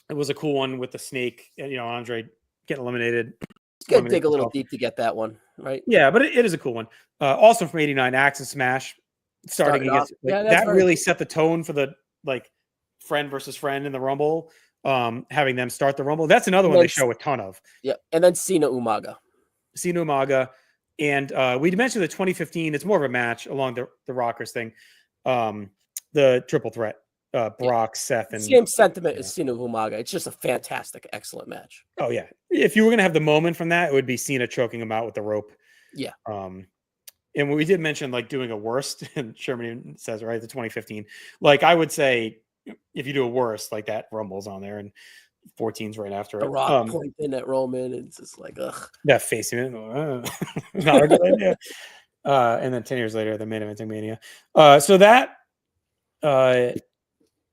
It was a cool one with the snake, and Andre getting eliminated. It's going to dig a little deep to get that one, right? Yeah, but it is a cool one. Also from 89, Axe and Smash starting against that really set the tone for the friend versus friend in the Rumble. Having them start the Rumble. That's another one they show a ton of. Yeah, and then Cena Umaga. And we mentioned the 2015. It's more of a match along the Rockers thing. The triple threat. Brock, Seth, and same sentiment as Cena Umaga. It's just a fantastic, excellent match. Oh yeah, if you were gonna have the moment from that, it would be Cena choking him out with the rope. Yeah. And we did mention doing a worst, and Sherman says right, the 2015. I would say if you do a worst, that Rumble's on there, and 14's right after it. The Rock pointing at Roman, and it's just ugh. That facing it, not a good idea. And then 10 years later, the main eventing Mania. So that.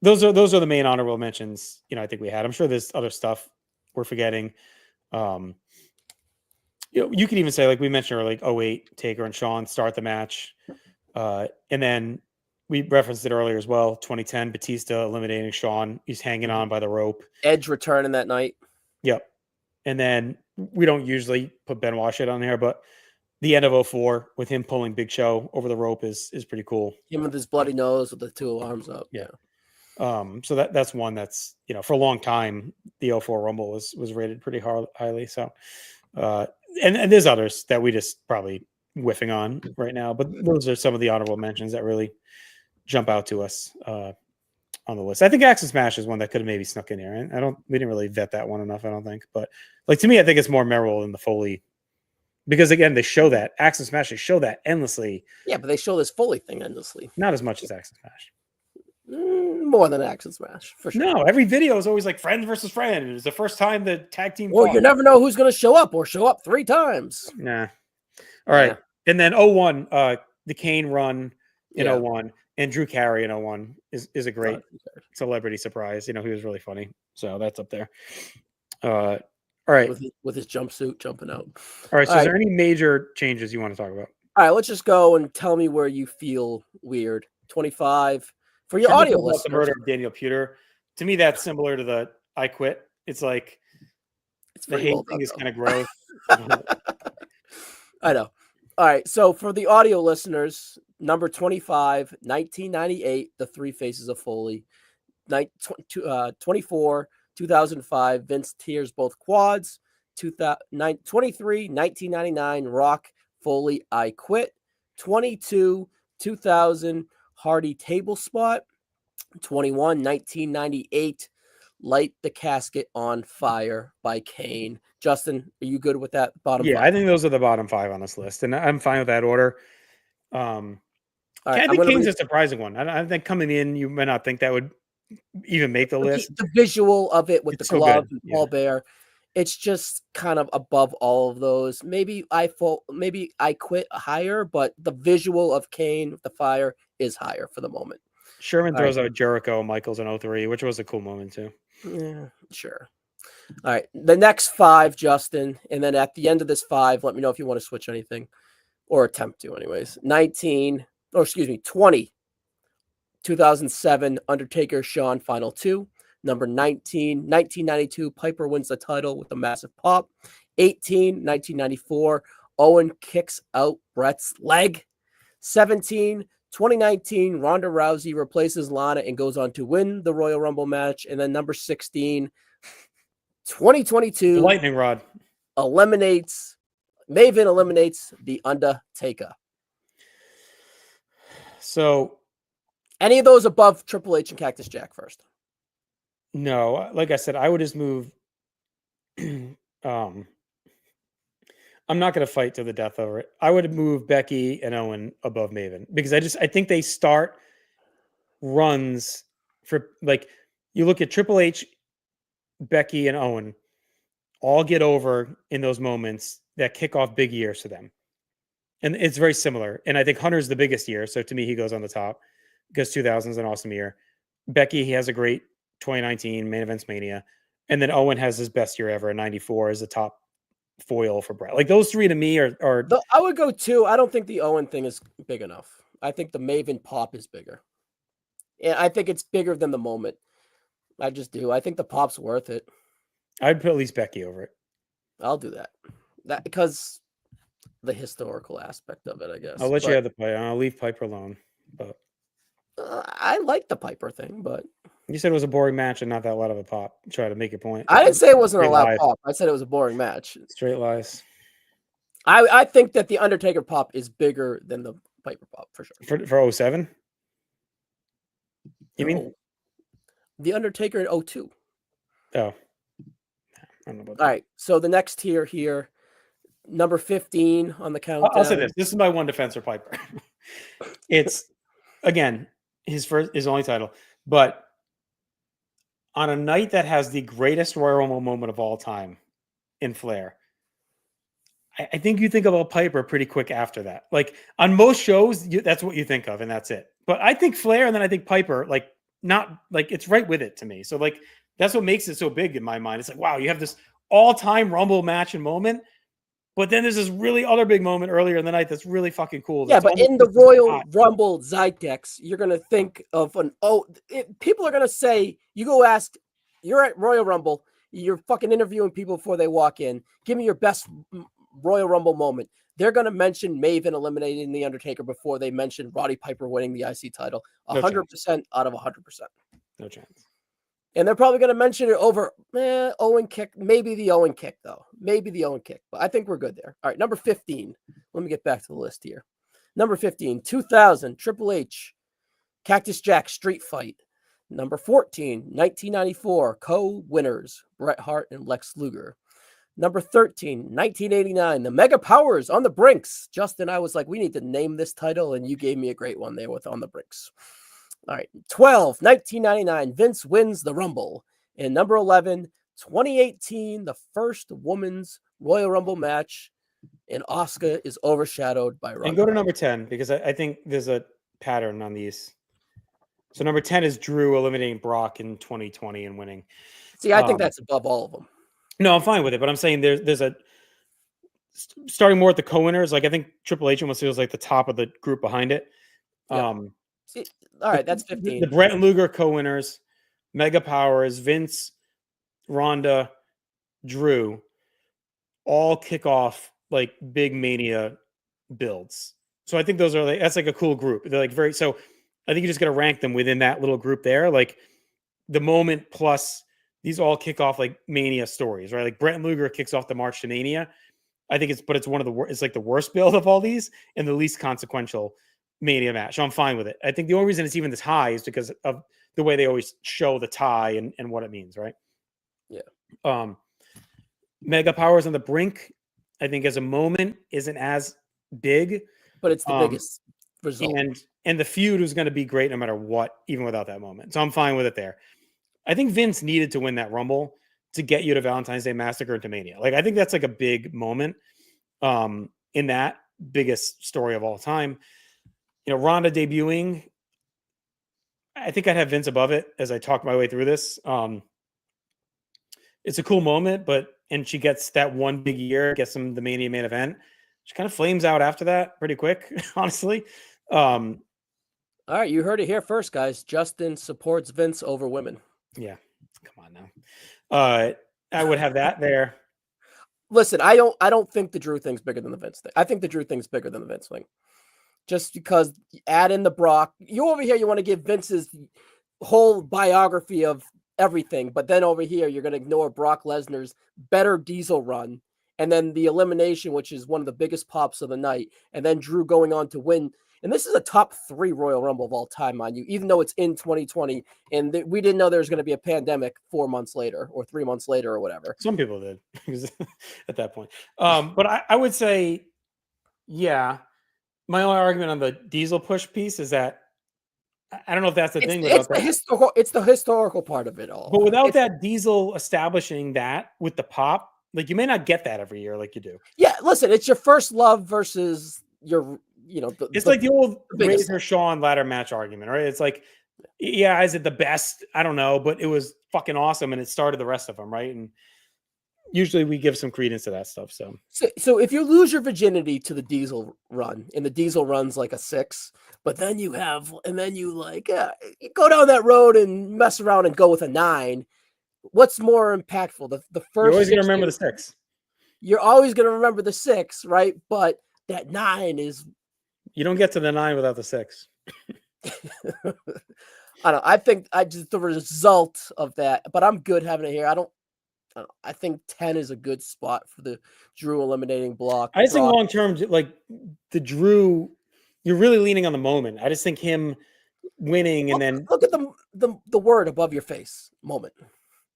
Those are the main honorable mentions, I think we had. I'm sure there's other stuff we're forgetting. You could even say, we mentioned, 08, Taker and Shawn start the match. And then we referenced it earlier as well. 2010, Batista eliminating Shawn. He's hanging on by the rope. Edge returning that night. Yep. And then we don't usually put Benoit shit on there, but the end of 04 with him pulling Big Show over the rope is pretty cool. Him with his bloody nose with the two arms up. Yeah. So that's one that's, for a long time, the 04 Rumble was rated pretty highly. So, and there's others that we just probably whiffing on right now, but those are some of the honorable mentions that really jump out to us, on the list. I think Axe and Smash is one that could have maybe snuck in here. We didn't really vet that one enough, I don't think, but to me, I think it's more memorable than the Foley, because again, they show that Axe and Smash, they show that endlessly. Yeah, but they show this Foley thing endlessly. Not as much as Axe and Smash. More than action smash, for sure. No, every video is always like friend versus friend. It's the first time the tag team. Well, you never know who's going to show up or show up 3 times. Nah. All right. Yeah. And then 01, the Kane run in Yeah. 01 and Drew Carey in 01 is a great celebrity surprise. He was really funny. So that's up there. All right. With his jumpsuit jumping out. All right. So is there any major changes you want to talk about? All right. Let's just go and tell me where you feel weird. 25 for your audio listeners. The murder of Daniel Puder. To me, that's similar to the I Quit. It's like the hate thing is kind of gross. I know. All right. So for the audio listeners, number 25, 1998, The Three Faces of Foley. 24, 2005, Vince tears both quads. 23, 1999, Rock, Foley, I Quit. 22, 2000, Hardy Table Spot. 21, 1998, Light the Casket on Fire by Kane. Justin, are you good with that bottom 5? I think those are the bottom 5 on this list, and I'm fine with that order. Right, I think Kane's a surprising one. I think coming in, you may not think that would even make the list. The visual of it with the glove and Paul Bear, it's just kind of above all of those. Maybe I Quit higher, but the visual of Kane with the fire is higher for the moment. Sherman throws out Jericho Michaels in 03, which was a cool moment too. Yeah, sure. All right. The next 5, Justin, and then at the end of this 5, let me know if you want to switch anything or attempt to anyways. 20, 2007, Undertaker, Shawn, Final 2. Number 19, 1992, Piper wins the title with a massive pop. 18, 1994, Owen kicks out Bret's leg. 17, 2019, Ronda Rousey replaces Lana and goes on to win the Royal Rumble match. And then number 16, 2022, the Lightning Rod Maven eliminates The Undertaker. So, any of those above Triple H and Cactus Jack first? No, like I said, I would just move. I'm not going to fight to the death over it. I would move Becky and Owen above Maven because I think they start runs for, like, you look at Triple H, Becky, and Owen all get over in those moments that kick off big years for them. And it's very similar. And I think Hunter's the biggest year. So to me, he goes on the top because 2000 is an awesome year. Becky, he has a great 2019 Main Events Mania. And then Owen has his best year ever in 94 as the top foil for Brett. Like, those 3 to me are I would go 2. I don't think the Owen thing is big enough. I think the Maven pop is bigger. And I think it's bigger than the moment. I just do. I think the pop's worth it. I'd put at least Becky over it. I'll do that. Because the historical aspect of it, I guess. I'll let you have the Piper. I'll leave Piper alone. But I like the Piper thing, but you said it was a boring match and not that lot of a pop. Try to make your point. I didn't say it wasn't a loud pop. I said it was a boring match. Straight lies. I think that the Undertaker pop is bigger than the Piper pop for sure. For 07? You mean the Undertaker in 02? Oh. I don't know about that. All right. So the next tier here, number 15 on the countdown. I'll say this. This is my one defense for Piper. It's, again, his only title. But on a night that has the greatest Royal Rumble moment of all time in Flair, I think you think about Piper pretty quick after that. Like, on most shows, that's what you think of, and that's it. But I think Flair, and then I think Piper, like, not like it's right with it to me. So, like, that's what makes it so big in my mind. It's like, wow, you have this all-time Rumble match and moment, but then there's this really other big moment earlier in the night that's really fucking cool. Yeah, but in the Royal Rumble Zeitgeist, you're going to think of people are going to say, you go ask, you're at Royal Rumble, you're fucking interviewing people before they walk in. Give me your best Royal Rumble moment. They're going to mention Maven eliminating The Undertaker before they mention Roddy Piper winning the IC title. 100% out of 100%. No chance. And they're probably going to mention it over Owen kick. Maybe the Owen kick, though. Maybe the Owen kick. But I think we're good there. All right, number 15. Let me get back to the list here. Number 15, 2000, Triple H, Cactus Jack Street Fight. Number 14, 1994, co-winners, Bret Hart and Lex Luger. Number 13, 1989, the Mega Powers on the Brinks. Justin, I was like, we need to name this title, and you gave me a great one there with On the Brinks. All right. 12, 1999, Vince wins the Rumble. And number 11, 2018, the first women's Royal Rumble match. And Asuka is overshadowed by Ronda. And go to number 10, because I think there's a pattern on these. So number 10 is Drew eliminating Brock in 2020 and winning. See, I think that's above all of them. No, I'm fine with it, but I'm saying there's a starting more at the co-winners. Like I think Triple H almost feels like the top of the group behind it. Yeah. See, all right, that's 15. The Brett and Luger co-winners, Mega Powers, Vince, Ronda, Drew, all kick off like big Mania builds. So I think those are like, that's like a cool group. They're like very, so I think you just got to rank them within that little group there. Like the moment plus these all kick off like Mania stories, right? Like Brett and Luger kicks off the March to Mania. I think it's one of the worst, it's like the worst build of all these and the least consequential Mania match. So I'm fine with it. I think the only reason it's even this high is because of the way they always show the tie and what it means, right? Yeah. Mega Powers on the brink, I think as a moment isn't as big, but it's the biggest result. And the feud was going to be great no matter what, even without that moment. So I'm fine with it there. I think Vince needed to win that Rumble to get you to Valentine's Day Massacre and to Mania. Like I think that's like a big moment in that biggest story of all time. You know, Ronda debuting, I think I'd have Vince above it as I talk my way through this. It's a cool moment, and she gets that one big year, gets them the Mania main event. She kind of flames out after that pretty quick, honestly. All right, you heard it here first, guys. Justin supports Vince over women. Yeah, come on now. I would have that there. Listen, I don't think the Drew thing's bigger than the Vince thing. I think the Drew thing's bigger than the Vince thing. Just because add in the Brock, you over here, you want to give Vince's whole biography of everything, but then over here, you're going to ignore Brock Lesnar's better Diesel run, and then the elimination, which is one of the biggest pops of the night, and then Drew going on to win. And this is a top 3 Royal Rumble of all time, mind you, even though it's in 2020, and we didn't know there was going to be a pandemic 4 months later or 3 months later or whatever. Some people did at that point. But I would say, yeah, my only argument on the Diesel push piece is that I don't know if that's the thing. It's the historical part of it all. But without that Diesel establishing that with the pop, like you may not get that every year like you do. Yeah, listen, it's your first love versus your, it's like the old Razor Shawn ladder match argument, right? It's like, yeah, is it the best? I don't know, but it was fucking awesome and it started the rest of them, right? And usually we give some credence to that stuff. So if you lose your virginity to the Diesel run, and the Diesel run's like a 6, but then you you go down that road and mess around and go with a 9. What's more impactful? The first. You're always going to remember the 6. You're always going to remember the 6, right? But that 9 is. You don't get to the 9 without the 6. I think the result of that, but I'm good having it here. I think 10 is a good spot for the Drew eliminating block. I just think long term, like the Drew, you're really leaning on the moment. I just think him winning and then look at the word above your face moment.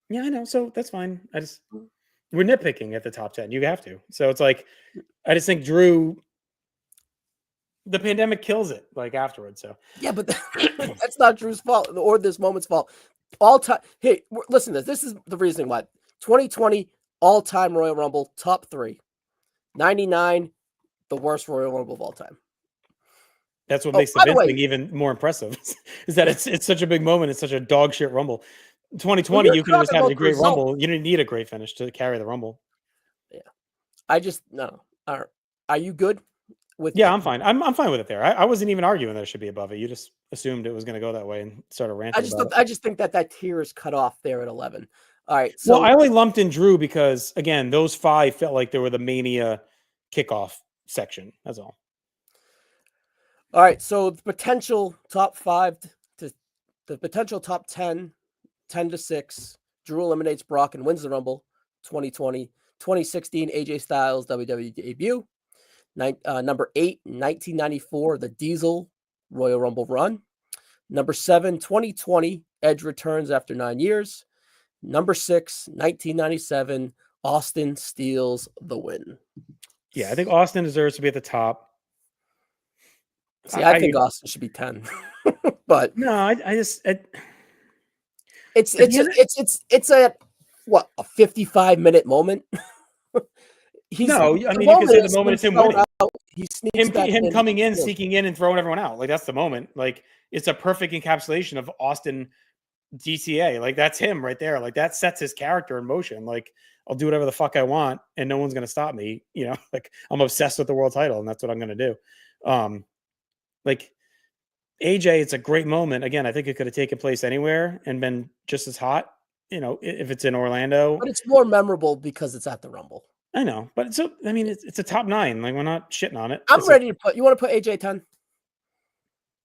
Yeah, I know. So that's fine. We're nitpicking at the top 10. You have to. So it's like I just think Drew. The pandemic kills it like afterwards. So yeah, but that's not Drew's fault or this moment's fault. All time. Hey, listen to this. This is the reason why 2020 all-time Royal Rumble top 3. 99, the worst Royal Rumble of all time. That's what makes the Vince thing even more impressive. Is that it's such a big moment. It's such a dog shit Rumble. 2020, you could have just had a great Rumble. You didn't need a great finish to carry the Rumble. Yeah, no. Are you good? Yeah, I'm fine. I'm fine with it there. I wasn't even arguing that it should be above it. You just assumed it was going to go that way and started ranting. I just think that tier is cut off there at 11. All right. So I only lumped in Drew because again, those 5 felt like they were the Mania kickoff section. That's all. All right. So the potential top 5 to the potential top 10 to 6. Drew eliminates Brock and wins the Rumble. 2020, 2016 AJ Styles WWE debut. Number 8, 1994, the Diesel Royal Rumble run. Number 7, 2020, Edge returns after 9 years. Number 6, 1997, Austin steals the win. Yeah, I think Austin deserves to be at the top. See, I think Austin should be 10, but no, I just it's a what, a 55-minute moment. no. I The mean, you can moment say the is moment is him thrown winning, out, he sneaks back him in. coming in, sneaking in, and throwing everyone out. Like that's the moment. Like it's a perfect encapsulation of Austin DCA. Like that's him right there. Like that sets his character in motion. Like I'll do whatever the fuck I want, and no one's gonna stop me. You know, like I'm obsessed with the world title, and that's what I'm gonna do. Like AJ, it's a great moment. Again, I think it could have taken place anywhere and been just as hot. You know, if it's in Orlando, But it's more memorable because it's at the Rumble. I know, but it's a top 9. Like we're not shitting on it. I'm ready to put. You want to put AJ 10?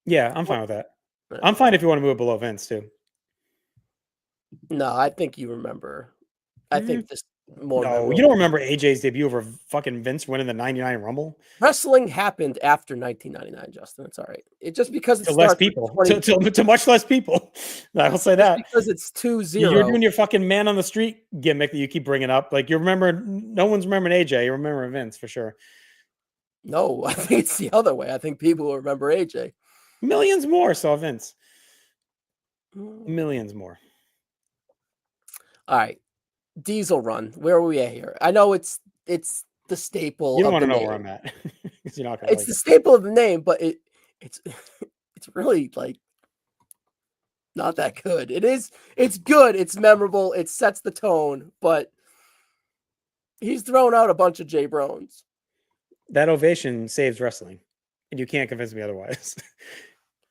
Yeah, I'm fine with that. I'm fine if you want to move it below Vince too. No, I think you remember. I think this more. No, you don't remember AJ's debut over fucking Vince winning the '99 Rumble. Wrestling happened after 1999, Justin. It's all right. It just because it's to less people, to much less people. I will say that because it's 2-0. You're doing your fucking man on the street gimmick that you keep bringing up. Like you remember, no one's remembering AJ. You remember Vince for sure. No, I think it's the other way. I think people will remember AJ. Millions more saw Vince. Millions more. All right. Diesel run. Where are we at here? I know it's the staple. You don't want to know where I'm at. You're not gonna it's the staple of the name, but it's really like not that good. It's good. It's memorable. It sets the tone, but he's thrown out a bunch of Jay Brones. That ovation saves wrestling, and you can't convince me otherwise.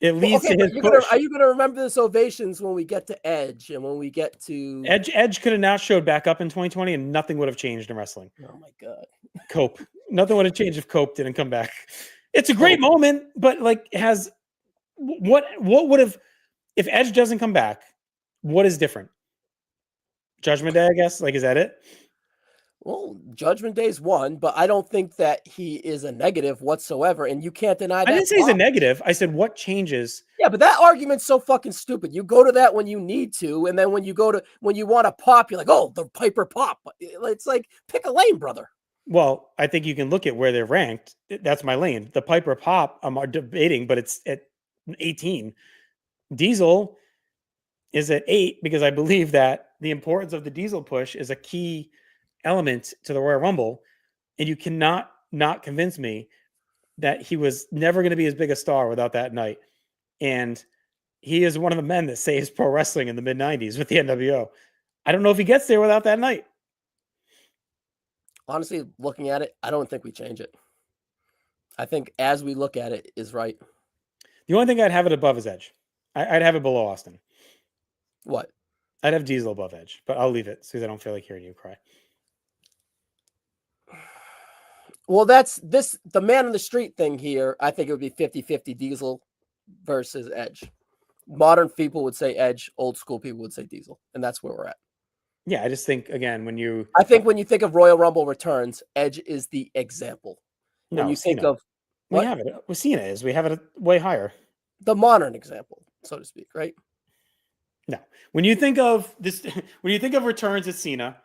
It leads to his push. Are you going to remember this ovations when we get to Edge and when we get to Edge? Edge could have now showed back up in 2020, and nothing would have changed in wrestling. Oh my god, Cope. Nothing would have changed if Cope didn't come back. It's a great moment, but like, has what would have if Edge doesn't come back? What is different? Judgment Day, I guess. Like, is that it? Well, Judgment Day's one, but I don't think that he is a negative whatsoever, and you can't deny that. I didn't say he's a negative. I said what changes. Yeah, but that argument's so fucking stupid. You go to that when you need to, and then when you want to pop, you're like, oh, the Piper pop. It's like, pick a lane, brother. Well, I think you can look at where they're ranked. That's my lane. The Piper pop, I'm debating, but it's at 18. Diesel is at 8 because I believe that the importance of the Diesel push is a key element to the Royal Rumble, and you cannot not convince me that he was never going to be as big a star without that night. And he is one of the men that saves pro wrestling in the mid-90s with the NWO. I don't know if he gets there without that night. Honestly, looking at it, I don't think we change it. I think as we look at it is right. The only thing I'd have it above is Edge. I'd have it below Austin. What? I'd have Diesel above Edge, but I'll leave it because I don't feel like hearing you cry. Well, that's the man on the street thing here. I think it would be 50-50 Diesel versus Edge. Modern people would say Edge, old school people would say Diesel, and that's where we're at. Yeah, I just think, again, when you think of Royal Rumble returns, Edge is the example. When you think of we have it with Cena we have it way higher. The modern example, so to speak, right? No. When you think of this, when you think of returns at Cena,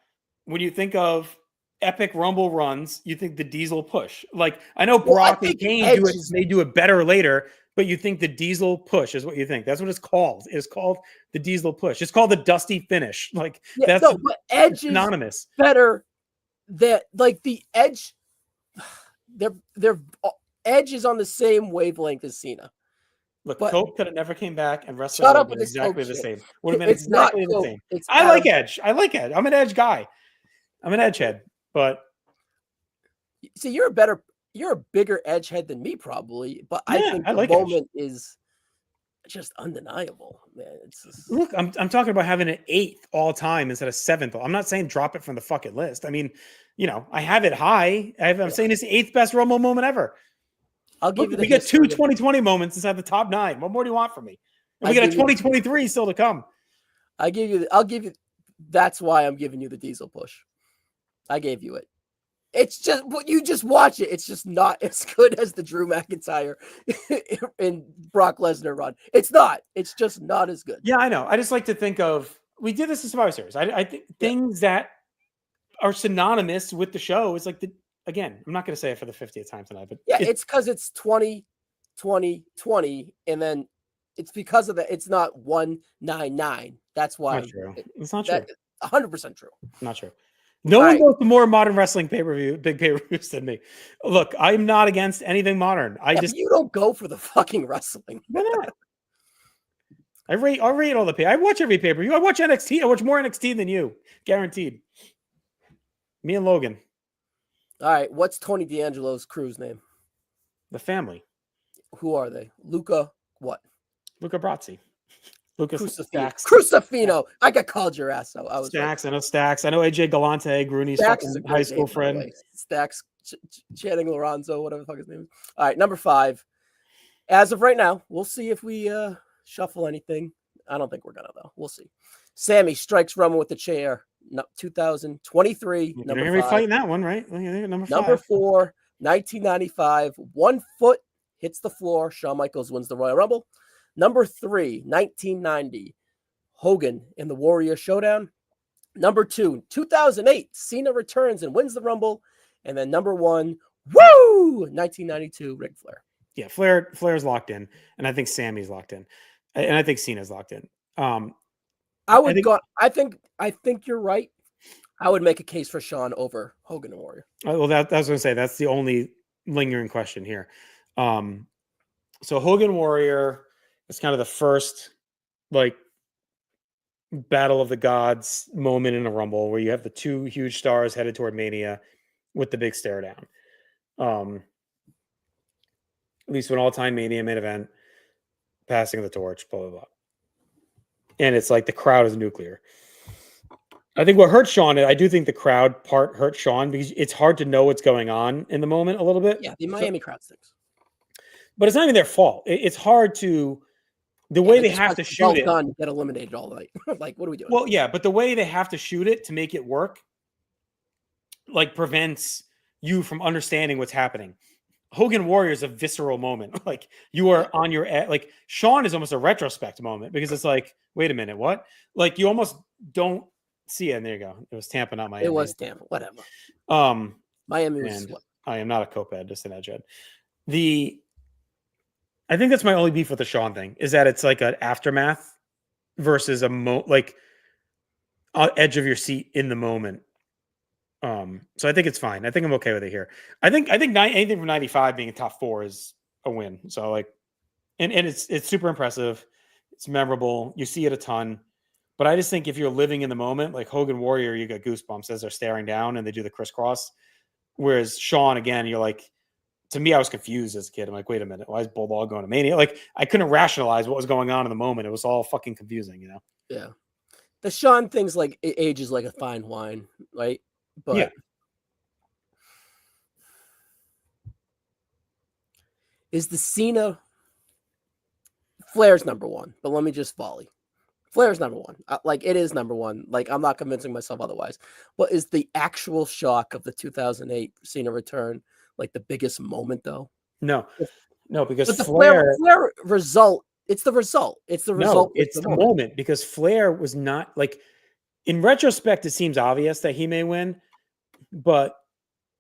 when you think of epic Rumble runs, you think the Diesel push. Like, I know Brock and Kane may do it better later, but you think the Diesel push is what you think. That's what it's called. It's called the Diesel push. It's called the Dusty finish. Like, but Edge synonymous. Is better than like the Edge. They're Edge is on the same wavelength as Cena. Look, Cope could have never came back, and wrestling would have been exactly the same. Would have been it's exactly the same. I like Edge. I like Edge. I'm an Edge guy. I'm an Edge head. But see, you're a bigger Edge head than me, probably. But I think the moment is just undeniable, man. It's just... Look, I'm talking about having an 8th all time instead of 7th. I'm not saying drop it from the fucking list. I mean, I have it high. I'm saying it's the 8th best Rumble moment ever. I'll give you. We get 2 2020 moments inside the top 9. What more do you want from me? And we got a 2023 still to come. I'll give you. That's why I'm giving you the Diesel push. I gave you it. It's just, you just watch it. It's just not as good as the Drew McIntyre and Brock Lesnar run. It's not. It's just not as good. Yeah, I know. I just like to think of, we did this in Survivor Series. I think things that are synonymous with the show is like again, I'm not going to say it for the 50th time tonight, but it's because it's 2020 2020, and then it's because of that. It's not 199. That's why Not true. It's not true. 100% true. Not true. No one goes to more modern wrestling big pay-per-views than me. Look, I'm not against anything modern. You don't go for the fucking wrestling. Why not? I rate all the pay. I watch every pay-per-view. I watch NXT. I watch more NXT than you. Guaranteed. Me and Logan. All right. What's Tony D'Angelo's crew's name? The family. Who are they? Luca what? Luca Brasi. Lucas Stacks. Crucifino. I got called your ass. So I was Stacks. I know Stacks. I know AJ Galante, Grooney's high school friend. Stacks, Channing Lorenzo, whatever the fuck his name is. All right, number 5. As of right now, we'll see if we shuffle anything. I don't think we're gonna though. We'll see. Sammy strikes Roman with the chair. 2023. You're gonna be fighting that one, right? Number 5. Number 4, 1995. 1 foot hits the floor. Shawn Michaels wins the Royal Rumble. Number 3, 1990, Hogan in the Warrior Showdown. Number 2, 2008, Cena returns and wins the Rumble. And then number 1, 1992, Ric Flair. Yeah, Flair's locked in, and I think Sammy's locked in, and I think Cena's locked in. I think you're right. I would make a case for Shawn over Hogan and Warrior. Well, that I was going to say that's the only lingering question here. So Hogan Warrior. It's kind of the first like battle of the gods moment in a Rumble where you have the 2 huge stars headed toward Mania with the big stare down. At least an all-time Mania main event, passing of the torch, blah, blah, blah. And it's like the crowd is nuclear. I think what hurt Shawn, I do think the crowd part hurt Shawn because it's hard to know what's going on in the moment a little bit. Yeah, the Miami crowd stinks. But it's not even their fault. It's hard to... The way they have to shoot it, get eliminated all night. Like, what are we doing? Well, yeah, but the way they have to shoot it to make it work, like, prevents you from understanding what's happening. Hogan Warrior is a visceral moment. Like, you are on your like Shawn is almost a retrospect moment because it's like, wait a minute, what? Like, you almost don't see it. And there you go. It was Tampa, not Miami. It was Tampa. Whatever. Miami was. I am not a cokehead, just an edgehead. I think that's my only beef with the Shawn thing is that it's like an aftermath versus edge of your seat in the moment. So I think it's fine. I think I'm okay with it here. I think anything from 95 being a top 4 is a win. So like, and it's super impressive. It's memorable. You see it a ton, but I just think if you're living in the moment, like Hogan Warrior, you get goosebumps as they're staring down and they do the crisscross. Whereas Shawn, again, you're like, to me, I was confused as a kid. I'm like, wait a minute, why is Bulldog going to Mania? Like, I couldn't rationalize what was going on in the moment. It was all fucking confusing, you know? Yeah. The Shawn thing's like, it ages like a fine wine, right? But yeah. Is the Cena Flair's number 1? But let me just volley. Flair's number 1. Like, it is number 1. Like, I'm not convincing myself otherwise. But is the actual shock of the 2008 Cena return like the biggest moment though? No, because the Flair result. It's the result. It's the result. It's the moment because Flair was not like. In retrospect, it seems obvious that he may win, but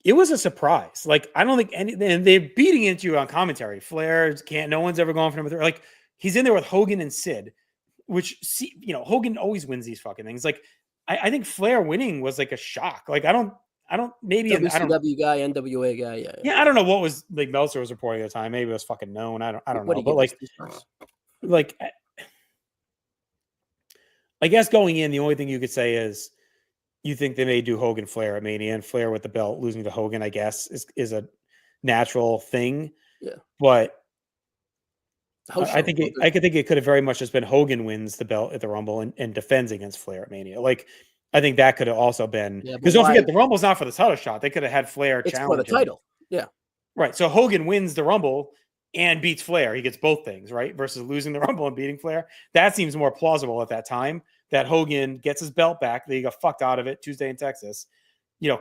it was a surprise. Like I don't think and they're beating into you on commentary. Flair can't. No one's ever gone for number 3. Like he's in there with Hogan and Sid, which Hogan always wins these fucking things. Like I think Flair winning was like a shock. Like I don't maybe WCW guy, NWA guy, yeah. I don't know what was like Meltzer was reporting at the time. Maybe it was fucking known. I don't know. But like I guess going in, the only thing you could say is you think they may do Hogan Flair at Mania and Flair with the belt losing to Hogan, I guess, is a natural thing. Yeah. But I think it could have very much just been Hogan wins the belt at the Rumble and defends against Flair at Mania. Like I think that could have also been because don't forget the Rumble's not for the title shot. They could have had Flair challenge for the title. Yeah. Right. So Hogan wins the Rumble and beats Flair. He gets both things, right? Versus losing the Rumble and beating Flair. That seems more plausible at that time that Hogan gets his belt back. That he got fucked out of it Tuesday in Texas,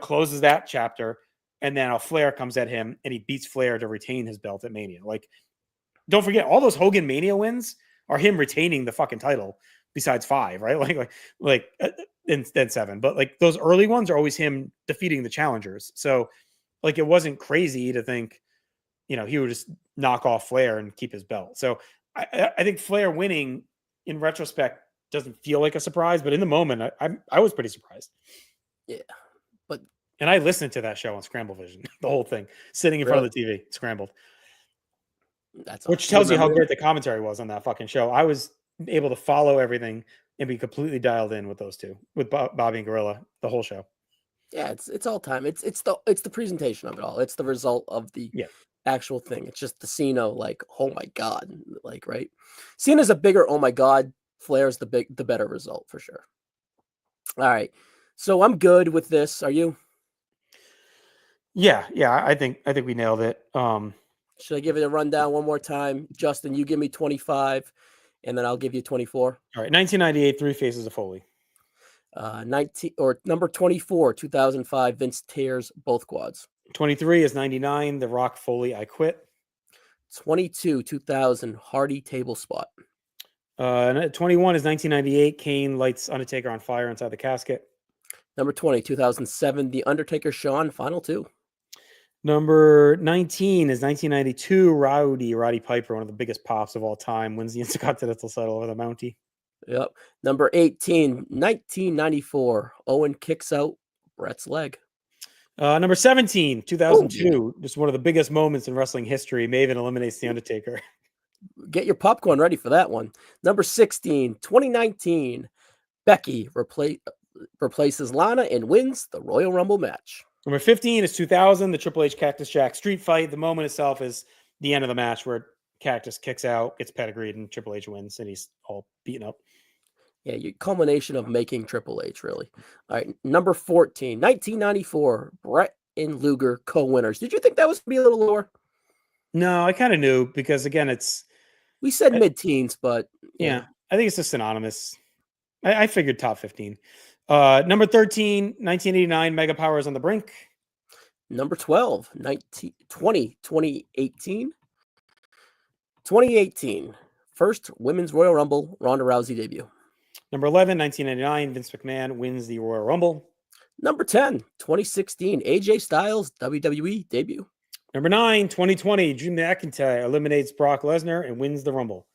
closes that chapter. And then Flair comes at him and he beats Flair to retain his belt at Mania. Like, don't forget all those Hogan Mania wins are him retaining the fucking title besides 5, right? Like then 7, but like those early ones are always him defeating the challengers. So like, it wasn't crazy to think, he would just knock off Flair and keep his belt. So I think Flair winning in retrospect doesn't feel like a surprise, but in the moment, I was pretty surprised. Yeah, but and I listened to that show on Scramble Vision, the whole thing, sitting in front of the TV, scrambled. Which tells you how great the commentary was on that fucking show. I was able to follow everything and be completely dialed in with those two, with Bobby and Gorilla, the whole show. Yeah, it's all time. It's the presentation of it all. It's the result of the actual thing. It's just the Cena, like, oh my god, like, right? Cena's a bigger oh my god. Flair's the better result for sure. All right, so I'm good with this. Are you? Yeah. I think we nailed it. Should I give it a rundown one more time? Justin, you give me 25, and then I'll give you 24. All right, 1998, Three Faces of Foley. Number 24, 2005, Vince tears both quads. 23 is 99, The Rock Foley, I Quit. 22, 2000, Hardy table spot. 21 is 1998, Kane lights Undertaker on fire inside the casket. Number 20, 2007, The Undertaker Shawn, final two. Number 19 is 1992, Roddy Piper, one of the biggest pops of all time, wins the Intercontinental title over the Mountie. Yep. Number 18, 1994, Owen kicks out Bret's leg. Number 17, 2002, just one of the biggest moments in wrestling history. Maven eliminates the Undertaker. Get your popcorn ready for that one. Number 16, 2019, Becky replaces Lana and wins the Royal Rumble match. Number 15 is 2000, the Triple H Cactus Jack street fight. The moment itself is the end of the match where Cactus kicks out, gets pedigreed, and Triple H wins, and he's all beaten up. Yeah, your culmination of making Triple H, really. All right, number 14, 1994, Bret and Luger co-winners. Did you think that was going to be a little lower? No, I kind of knew because, again, we said mid-teens, but... Yeah, I think it's just synonymous. I figured top 15. Number 13, 1989, Mega Powers on the Brink. Number 12, 2018. 2018, first Women's Royal Rumble, Ronda Rousey debut. Number 11, 1999, Vince McMahon wins the Royal Rumble. Number 10, 2016, AJ Styles WWE debut. Number 9, 2020, Drew McIntyre eliminates Brock Lesnar and wins the Rumble.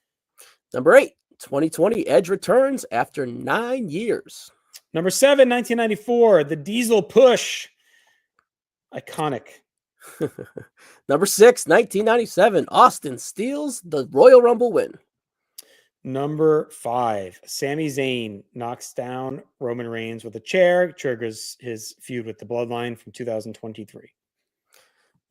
Number 8, 2020, Edge returns after 9 years. Number 7, 1994, the Diesel Push. Iconic. Number 6, 1997, Austin steals the Royal Rumble win. Number 5, Sami Zayn knocks down Roman Reigns with a chair, triggers his feud with the Bloodline from 2023.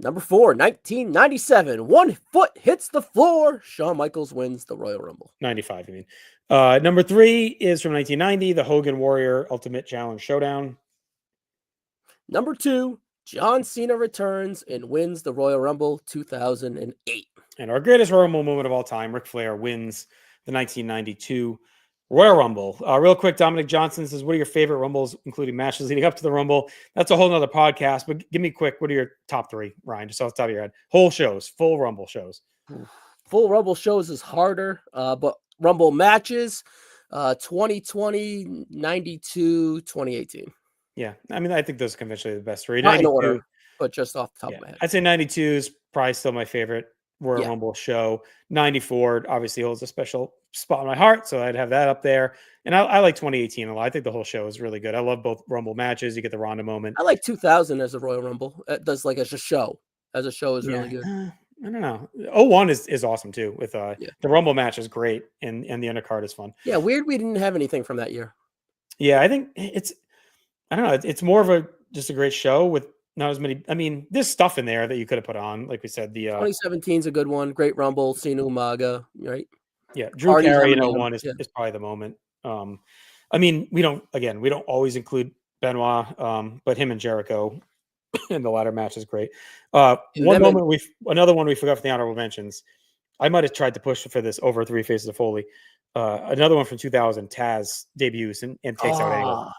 Number 4, 1997, one foot hits the floor. Shawn Michaels wins the Royal Rumble. 95, you mean. Number 3 is from 1990, the Hogan Warrior Ultimate Challenge Showdown. Number 2, John Cena returns and wins the Royal Rumble 2008. And our greatest Royal Rumble moment of all time, Ric Flair wins the 1992 Royal Rumble. Real quick, Dominic Johnson says, what are your favorite Rumbles, including matches leading up to the Rumble? That's a whole nother podcast, but give me quick, what are your top 3, Ryan, just off the top of your head? Whole shows, full Rumble shows. Full Rumble shows is harder, but Rumble matches, 2020, 92, 2018. Yeah, I mean, I think those are conventionally the best 3. Not in order, but just off the top of my head. I'd say 92 is probably still my favorite Royal Rumble show. 94 obviously holds a special spot in my heart, so I'd have that up there. And I like 2018 a lot. I think the whole show is really good. I love both Rumble matches. You get the Ronda moment. I like 2000 as a Royal Rumble. It does like as a show. As a show is really good. I don't know. 01 is awesome too. With the Rumble match is great, and the undercard is fun. Yeah, weird we didn't have anything from that year. Yeah, I think I don't know. It's more of just a great show with not as many. I mean, there's stuff in there that you could have put on, like we said. The 2017 is a good one. Great Rumble, Cena Umaga, right? Yeah, Drew Carey in 01 is probably the moment. I mean, we don't always include Benoit, but him and Jericho in the latter match is great. Another one we forgot for the honorable mentions. I might have tried to push for this over Three Faces of Foley. Another one from 2000, Taz debuts and takes out Angle.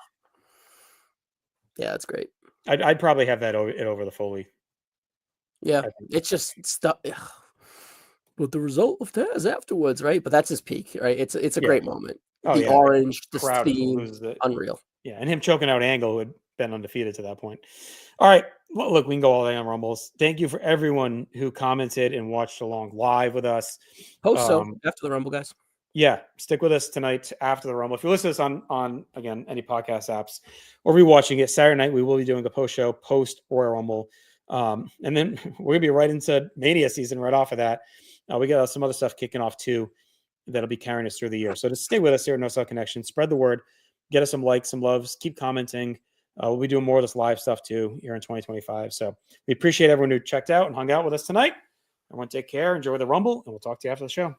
Yeah, that's great. I'd probably have that over the Foley. Yeah, it's just stuff. But the result of Taz afterwards, right? But that's his peak, right? It's a great moment. Orange, the theme, unreal. Yeah, and him choking out Angle, who had been undefeated to that point. All right. Well, look, we can go all day on Rumbles. Thank you for everyone who commented and watched along live with us. After the Rumble, guys. Yeah, stick with us tonight after the Rumble. If you listen to this on again, any podcast apps or rewatching it, Saturday night, we will be doing a post show post Royal Rumble. And then we're going to be right into Mania season right off of that. We got some other stuff kicking off too that'll be carrying us through the year. So just stay with us here at No Cell Connection. Spread the word. Get us some likes, some loves. Keep commenting. We'll be doing more of this live stuff too here in 2025. So we appreciate everyone who checked out and hung out with us tonight. Everyone take care. Enjoy the Rumble, and we'll talk to you after the show.